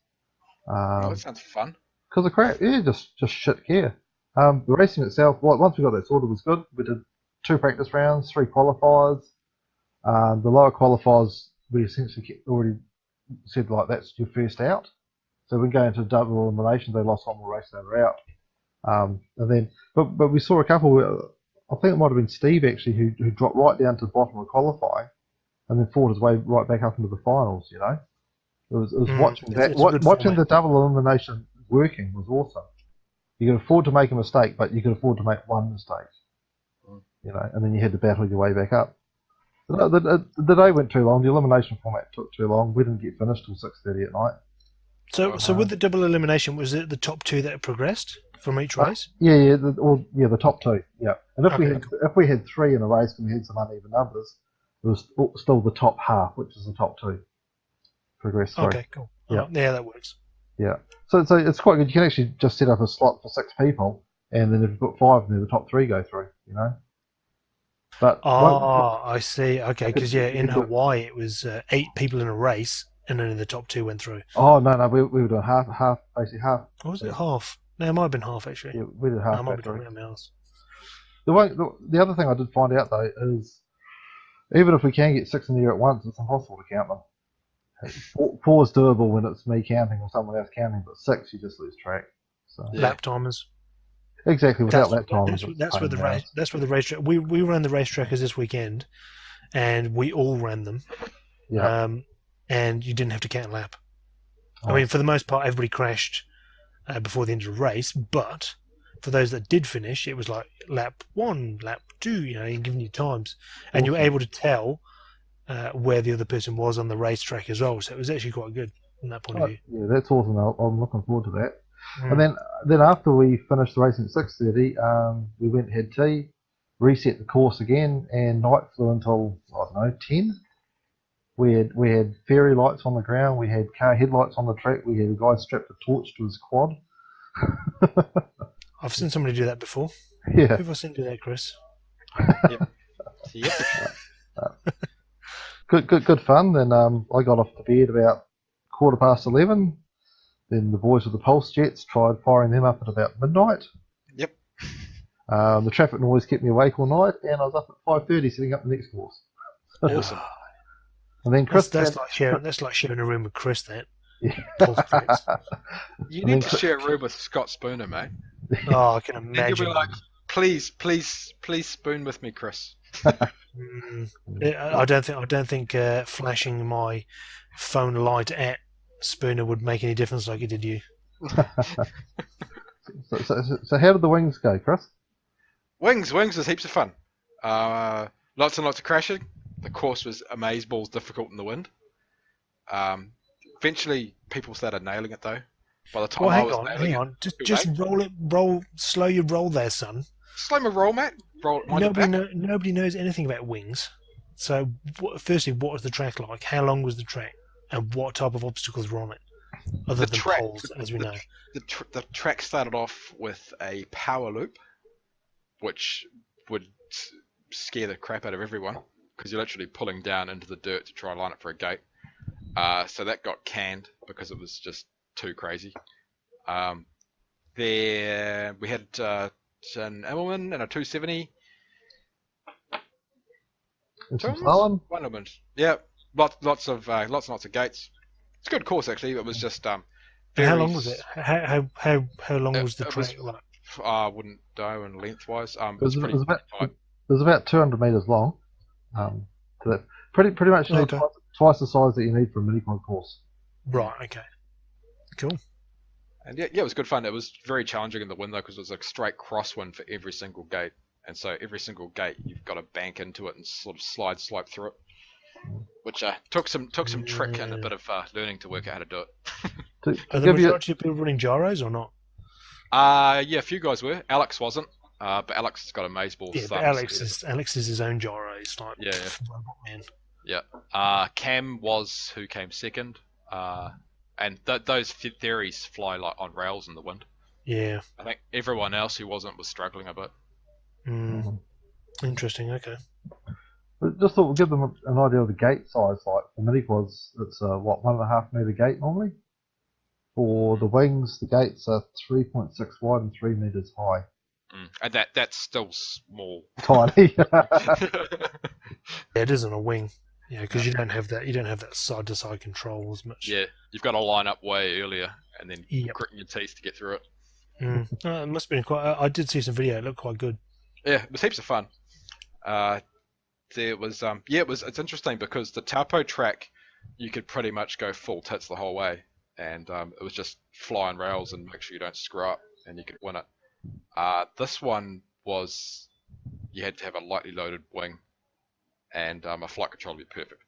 Speaker 4: Oh, that sounds fun.
Speaker 5: Because of crap, yeah, just shit care. The racing itself, once we got that sorted, was good. We did 2 practice rounds, 3 qualifiers. The lower qualifiers, we essentially already said like that's your first out. So we go into double elimination. They lost one more race, they were out. And then, but we saw a couple. I think it might have been Steve actually who dropped right down to the bottom of qualifying, and then fought his way right back up into the finals. You know, it was watching that. Watching the double elimination working was awesome. You could afford to make a mistake, but you could afford to make one mistake. You know, and then you had to battle your way back up. The day went too long. The elimination format took too long. We didn't get finished till 6:30 at night.
Speaker 3: So with the double elimination, was it the top 2 that progressed from each race?
Speaker 5: Yeah, the top 2. Yeah, and if we had 3 in a race and we had some uneven numbers, it was still the top half, which is the top 2 progress through.
Speaker 3: Okay, cool. Yeah, that works.
Speaker 5: Yeah, so it's quite good. You can actually just set up a slot for 6 people, and then if you put 5 in there, the top 3 go through. You know. But
Speaker 3: I see. Okay, because in Hawaii it was 8 people in a race, and only the top 2 went through.
Speaker 5: Oh no, we were doing half, basically half.
Speaker 3: Or was it half? No, it might have been half actually.
Speaker 5: Yeah, we did half.
Speaker 3: I might be talking about else.
Speaker 5: The other thing I did find out though is, even if we can get 6 in the year at once, it's impossible to count them. 4 is doable when it's me counting or someone else counting, but 6 you just lose track. So.
Speaker 3: Lap timers.
Speaker 5: Exactly, without lap timers.
Speaker 3: That's where the race. That's where the racetrack. We ran the racetrackers this weekend, and we all ran them.
Speaker 5: Yeah.
Speaker 3: And you didn't have to count a lap. I mean, for the most part, everybody crashed before the end of the race, but for those that did finish, it was like lap 1, lap 2, you know, giving you times. And you were able to tell where the other person was on the racetrack as well, so it was actually quite good from that point of view.
Speaker 5: Yeah, that's awesome. I'm looking forward to that. And then after we finished the racing at 6:30, we went head tea, reset the course again, and night flew until, I don't know, 10. We had fairy lights on the ground, we had car headlights on the track, we had a guy strapped a torch to his quad.
Speaker 3: I've seen somebody do that before.
Speaker 5: Yeah.
Speaker 3: Who have I seen do that, Chris?
Speaker 4: Yep.
Speaker 5: Good fun. Then I got off to bed about 11:15. Then the boys with the pulse jets tried firing them up at about midnight.
Speaker 4: Yep.
Speaker 5: The traffic noise kept me awake all night, and I was up at 5:30 setting up the next course.
Speaker 4: Awesome.
Speaker 5: And then Chris,
Speaker 3: that's like sharing a room with Chris. That.
Speaker 5: Yeah.
Speaker 4: You need to share a room with Scott Spooner, mate.
Speaker 3: Oh, I can imagine.
Speaker 4: You'll be like, please spoon with me, Chris.
Speaker 3: I don't think flashing my phone light at Spooner would make any difference like it did you.
Speaker 5: So how did the wings go, Chris?
Speaker 4: Wings was heaps of fun. Lots and lots of crashing. The course was amazeballs difficult in the wind. Eventually, people started nailing it though. By the time
Speaker 3: hang on. Just slow your roll there, son.
Speaker 4: Slow my roll, Matt.
Speaker 3: Nobody knows anything about wings. So, firstly, what was the track like? How long was the track? And what type of obstacles were on it? Other than poles, as we know.
Speaker 4: The track started off with a power loop, which would scare the crap out of everyone, because you're literally pulling down into the dirt to try and line it for a gate. So that got canned because it was just too crazy. There we had an Immelman and a 270.
Speaker 5: And some slalom?
Speaker 4: One of them. Yeah, lots of gates. It's a good course actually. It was just
Speaker 3: how long was it? How long was the track?
Speaker 4: Wouldn't know in lengthwise. It
Speaker 5: It
Speaker 4: was
Speaker 5: was,
Speaker 4: pretty
Speaker 5: it was about
Speaker 4: tight.
Speaker 5: it was about 200 meters long. To that, pretty much you need
Speaker 3: Okay.
Speaker 5: twice the size that you need for a mini quad course.
Speaker 3: Right. Okay. Cool.
Speaker 4: And yeah, it was good fun. It was very challenging in the wind though, because it was a straight crosswind for every single gate, and so every single gate you've got to bank into it and sort of slope through it, which took some trick and a bit of learning to work out how to do it.
Speaker 5: To
Speaker 3: Are the
Speaker 5: give you,
Speaker 3: majority of people running gyros or not?
Speaker 4: Yeah, a few guys were. Alex wasn't, but Alex has got a amazeball
Speaker 3: Yeah, but
Speaker 4: thumbs.
Speaker 3: Alex is his own gyro. He's like
Speaker 4: Yeah.
Speaker 3: robot man.
Speaker 4: Yeah. Cam was who came second. And those theories fly like on rails in the wind.
Speaker 3: Yeah.
Speaker 4: I think everyone else who wasn't was struggling a bit.
Speaker 3: Interesting. Okay.
Speaker 5: but just thought we'll give them an idea of the gate size. Like for mini quads, it's a 1.5 meter gate normally. For the wings, the gates are 3.6 wide and 3 meters high.
Speaker 4: And that's still small.
Speaker 5: Tiny.
Speaker 3: Yeah, it isn't a wing. Yeah, because you don't have that. You don't have that side to side control as much.
Speaker 4: Yeah, you've got to line up way earlier and then
Speaker 3: Yep.
Speaker 4: gritting your teeth to get through it.
Speaker 3: It must have been quite. I did see some video. It looked quite good.
Speaker 4: Yeah, it was heaps of fun. There was it's interesting because the Taupo track you could pretty much go full tits the whole way, and it was just fly on rails and make sure you don't screw up, and you could win it. This one was you had to have a lightly loaded wing, and a flight control to be perfect.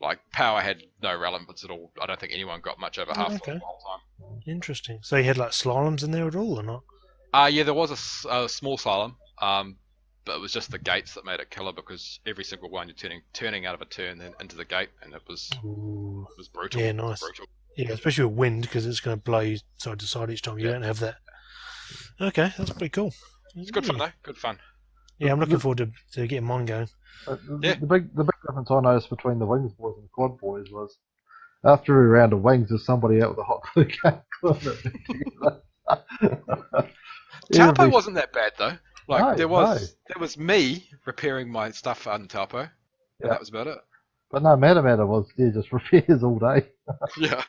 Speaker 4: Like power had no relevance at all. I don't think anyone got much over half
Speaker 3: okay.
Speaker 4: the whole time.
Speaker 3: Interesting. So you had like slaloms in there at all, or not?
Speaker 4: Yeah, there was a small slalom, but it was just the gates that made it killer because every single one you're turning out of a turn then into the gate, and it was brutal.
Speaker 3: Yeah,
Speaker 4: It was
Speaker 3: nice.
Speaker 4: brutal.
Speaker 3: Yeah, especially with wind because it's going to blow you side to side each time. You don't have that. Okay, that's pretty cool.
Speaker 4: It's good fun though. Good fun.
Speaker 3: Yeah, I'm looking forward to getting mine going.
Speaker 5: The big difference I noticed between the wings boys and the quad boys was after every round of wings, there's somebody out with a hot glue gun.
Speaker 4: Taupo wasn't that bad though. Like
Speaker 5: No,
Speaker 4: there was me repairing my stuff on Taupo, and that was about it.
Speaker 5: But no, Matter was just repairs all day.
Speaker 4: Yeah.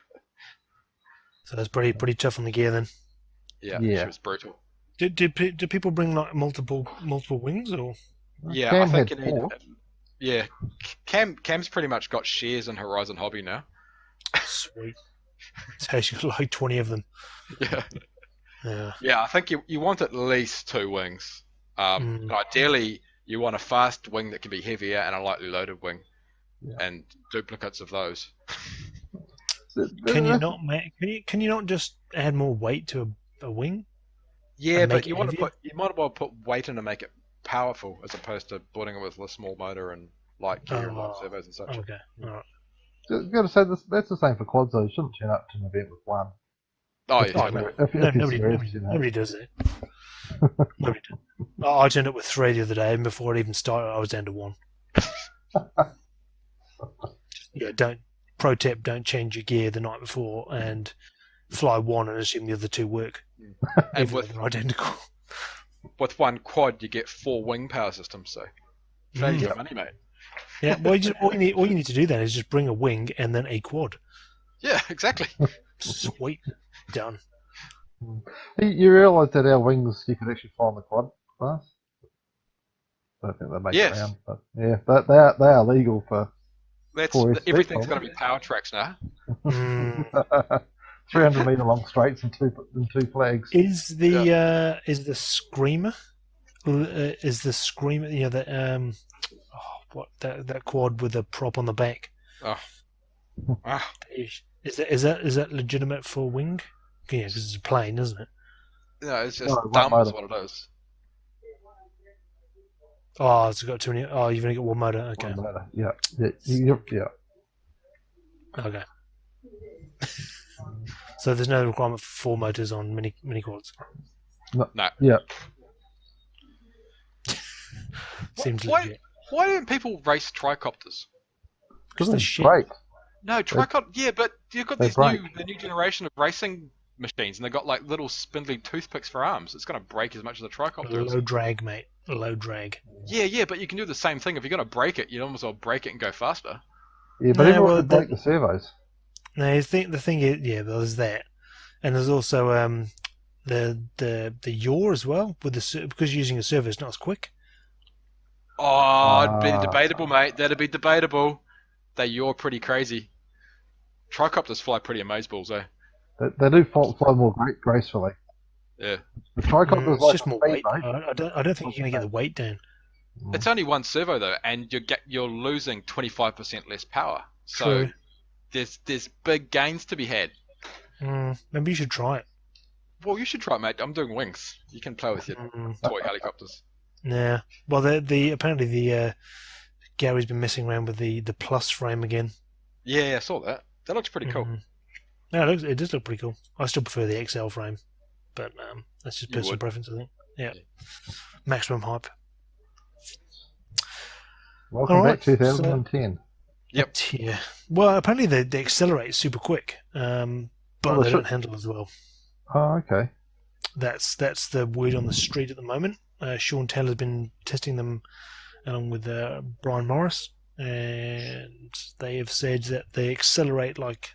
Speaker 3: So that's pretty tough on the gear then.
Speaker 4: Yeah,
Speaker 5: Yeah.
Speaker 4: she was brutal.
Speaker 3: Do people bring like multiple wings or?
Speaker 4: Yeah,
Speaker 5: Cam
Speaker 4: I think
Speaker 5: had
Speaker 4: you need.
Speaker 5: four.
Speaker 4: Yeah, Cam's pretty much got shares in Horizon Hobby now.
Speaker 3: Sweet. So she's got like 20 of them.
Speaker 4: Yeah.
Speaker 3: Yeah.
Speaker 4: Yeah, I think you want at least 2 wings. Ideally, you want a fast wing that can be heavier and a lightly loaded wing, and duplicates of those.
Speaker 3: Can you not Can you not just add more weight to a wing?
Speaker 4: Yeah,
Speaker 3: And
Speaker 4: but
Speaker 3: make
Speaker 4: you
Speaker 3: it
Speaker 4: want to
Speaker 3: heavier?
Speaker 4: you might as well put weight in to make it powerful, as opposed to building it with a small motor and light gear and light servos and such.
Speaker 3: Okay. All right.
Speaker 5: Got to say that's the same for quads though. You shouldn't turn up to an event with one.
Speaker 4: Oh yeah,
Speaker 5: If-
Speaker 4: totally.
Speaker 5: if
Speaker 3: No,
Speaker 5: you're
Speaker 3: nobody,
Speaker 5: serious,
Speaker 3: nobody,
Speaker 5: you know.
Speaker 3: nobody does that. Nobody does. I turned up with 3 the other day, and before it even started, I was down to 1. Yeah, pro tip: don't change your gear the night before and fly 1 and assume the other 2 work.
Speaker 4: And
Speaker 3: Even though they're identical.
Speaker 4: with one quad, you get 4 wing power systems, so save your money, mate.
Speaker 3: Yeah, well, all you need to do then is just bring a wing and then a quad.
Speaker 4: Yeah, exactly.
Speaker 3: Sweet, done.
Speaker 5: You realise that our wings you could actually fly on the quad class. I don't think they make it
Speaker 4: Yes.
Speaker 5: round, but yeah, but they are legal for
Speaker 4: That's
Speaker 5: 4S
Speaker 4: everything's
Speaker 5: probably.
Speaker 4: going to be power tracks now.
Speaker 5: 300 meter long straights and two flags.
Speaker 3: Is the screamer? Is the screamer? You know that that quad with the prop on the back?
Speaker 4: Oh. Ah.
Speaker 3: Is that legitimate for wing? Yeah, because it's a plane, isn't it?
Speaker 4: No, it's just
Speaker 5: No, one
Speaker 4: dumb is
Speaker 5: motor.
Speaker 4: what it is.
Speaker 3: Oh, it's got too many. Oh, you've only got 1 motor. Okay.
Speaker 5: One motor. Yeah.
Speaker 3: Okay. So there's no requirement for 4 motors on mini quads.
Speaker 4: No.
Speaker 5: Yeah.
Speaker 3: Seems
Speaker 4: Why
Speaker 3: legit.
Speaker 4: don't people race tricopters?
Speaker 3: Because they're shit.
Speaker 5: Great.
Speaker 4: No, yeah, but you've got
Speaker 5: They
Speaker 4: these
Speaker 5: break.
Speaker 4: the new generation of racing machines, and they've got like little spindly toothpicks for arms. It's going to break as much as a tricopter is.
Speaker 3: Low drag, mate. Low drag.
Speaker 4: Yeah, but you can do the same thing. If you're going to break it, you almost well break it and go faster.
Speaker 5: Yeah, but
Speaker 3: No,
Speaker 5: everyone
Speaker 3: well,
Speaker 5: could break the servos.
Speaker 3: No, the thing is, yeah, there's that, and there's also the yaw as well with because you're using a servo, it's not as quick.
Speaker 4: Oh, it'd be debatable, mate. That'd be debatable. You're pretty crazy. Tricopters fly pretty amazeballs, eh?
Speaker 5: They do fly more gracefully.
Speaker 4: Yeah.
Speaker 5: The tricopters
Speaker 3: It's
Speaker 5: like
Speaker 3: just more weight. I don't think you're gonna get the weight down.
Speaker 4: It's only one servo though, and you're losing 25% less power. So
Speaker 3: True.
Speaker 4: there's big gains to be had.
Speaker 3: Maybe you should try it.
Speaker 4: Well, you should try it, mate. I'm doing wings. You can play with your toy helicopters.
Speaker 3: Yeah. Well, apparently Gary's been messing around with the plus frame again.
Speaker 4: Yeah, I saw that. That looks pretty cool.
Speaker 3: No, it does look pretty cool. I still prefer the XL frame, but that's just personal preference, I think. Yeah. Maximum hype.
Speaker 5: Welcome back 2010.
Speaker 4: Yep.
Speaker 3: Yeah. Well, apparently they accelerate super quick, but they don't handle as well.
Speaker 5: Oh, okay.
Speaker 3: That's the word on the street at the moment. Sean Taylor's been testing them along with Brian Morris, and they have said that they accelerate like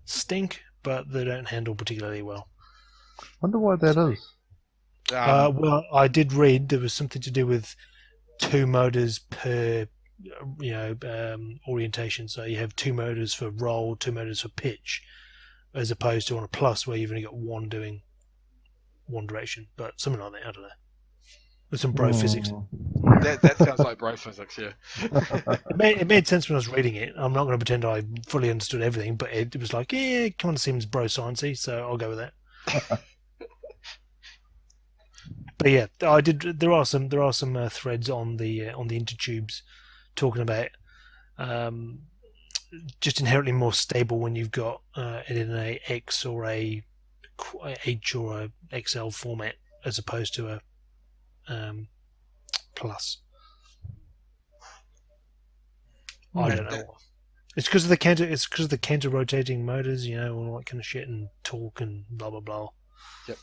Speaker 3: stink, but they don't handle particularly well.
Speaker 5: Wonder why that is.
Speaker 3: Well, I did read there was something to do with 2 motors per orientation. So you have 2 motors for roll, 2 motors for pitch, as opposed to on a plus where you've only got one doing one direction. But something like that, I don't know. With some bro physics.
Speaker 4: That sounds like bro physics, yeah.
Speaker 3: It made sense when I was reading it. I'm not going to pretend I fully understood everything, but it was like, yeah, it kind of seems bro sciencey, so I'll go with that. But yeah, I did. There are some threads on the intertubes talking about just inherently more stable when you've got it in a X or a H or a XL format as opposed to a plus. I don't know. It's because of the counter. It's because of the counter rotating motors, all that kind of shit, and torque and blah blah blah.
Speaker 4: Yep.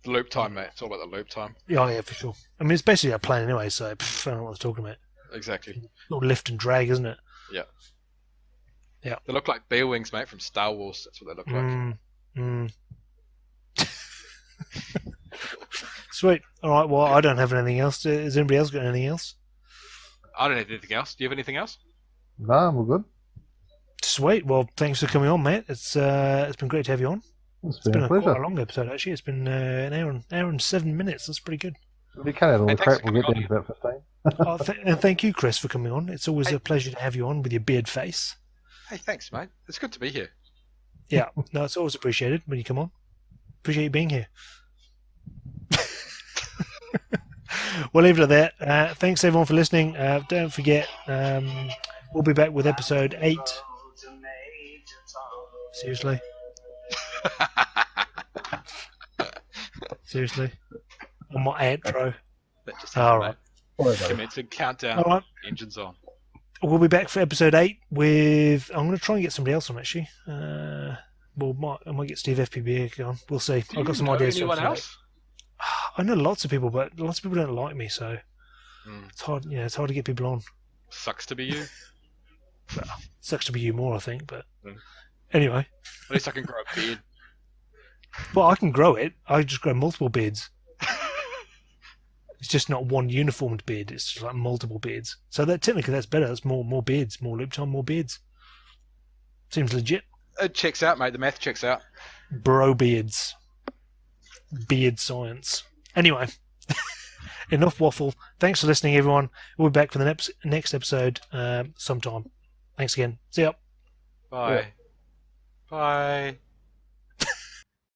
Speaker 4: The loop time, mate. It's all about the loop time.
Speaker 3: Yeah, for sure. I mean, it's basically a plane anyway, so I don't know what they're talking about.
Speaker 4: Exactly.
Speaker 3: Little lift and drag, isn't it?
Speaker 4: Yeah.
Speaker 3: Yeah.
Speaker 4: They look like bear wings, mate, from Star Wars. That's what they look like.
Speaker 3: Sweet. All right. Well, I don't have anything else. Has anybody else got anything else?
Speaker 4: I don't have anything else. Do you have anything else?
Speaker 5: No, I'm all good.
Speaker 3: Sweet. Well, thanks for coming on, Matt. It's been great to have you on.
Speaker 5: It's
Speaker 3: been
Speaker 5: a pleasure.
Speaker 3: Quite a long episode, actually. It's been an hour and 7 minutes. That's pretty good.
Speaker 5: We cut out all the crap. We'll get down to about 15.
Speaker 3: And thank you, Chris, for coming on. It's always a pleasure to have you on with your beard face.
Speaker 4: Hey, thanks, mate. It's good to be here.
Speaker 3: Yeah. No, it's always appreciated when you come on. Appreciate you being here. We'll leave it at that. Thanks, everyone, for listening. Don't forget, we'll be back with episode 8. Seriously? Seriously? On my outro.
Speaker 4: That just
Speaker 3: All
Speaker 4: happened,
Speaker 3: right.
Speaker 4: mate. Commencing countdown.
Speaker 3: All right.
Speaker 4: Engines on.
Speaker 3: We'll be back for episode 8 with... I'm going to try and get somebody else on, actually. I might get Steve FPB on. We'll see. I've got some ideas.
Speaker 4: Anyone else?
Speaker 3: I know lots of people, but lots of people don't like me, so it's hard. It's hard to get people on.
Speaker 4: Sucks to be you.
Speaker 3: Well, sucks to be you more, I think. But anyway,
Speaker 4: at least I can grow a beard.
Speaker 3: Well, I can grow it. I just grow multiple beards. It's just not one uniformed beard. It's just like multiple beards. So technically that's better. That's more beards, more loop time, more beards. Seems legit.
Speaker 4: It checks out, mate. The math checks out.
Speaker 3: Bro beards. Beard science. Anyway, enough waffle. Thanks for listening, everyone. We'll be back for the next episode sometime. Thanks again. See ya.
Speaker 4: Bye.
Speaker 5: Yeah.
Speaker 4: Bye.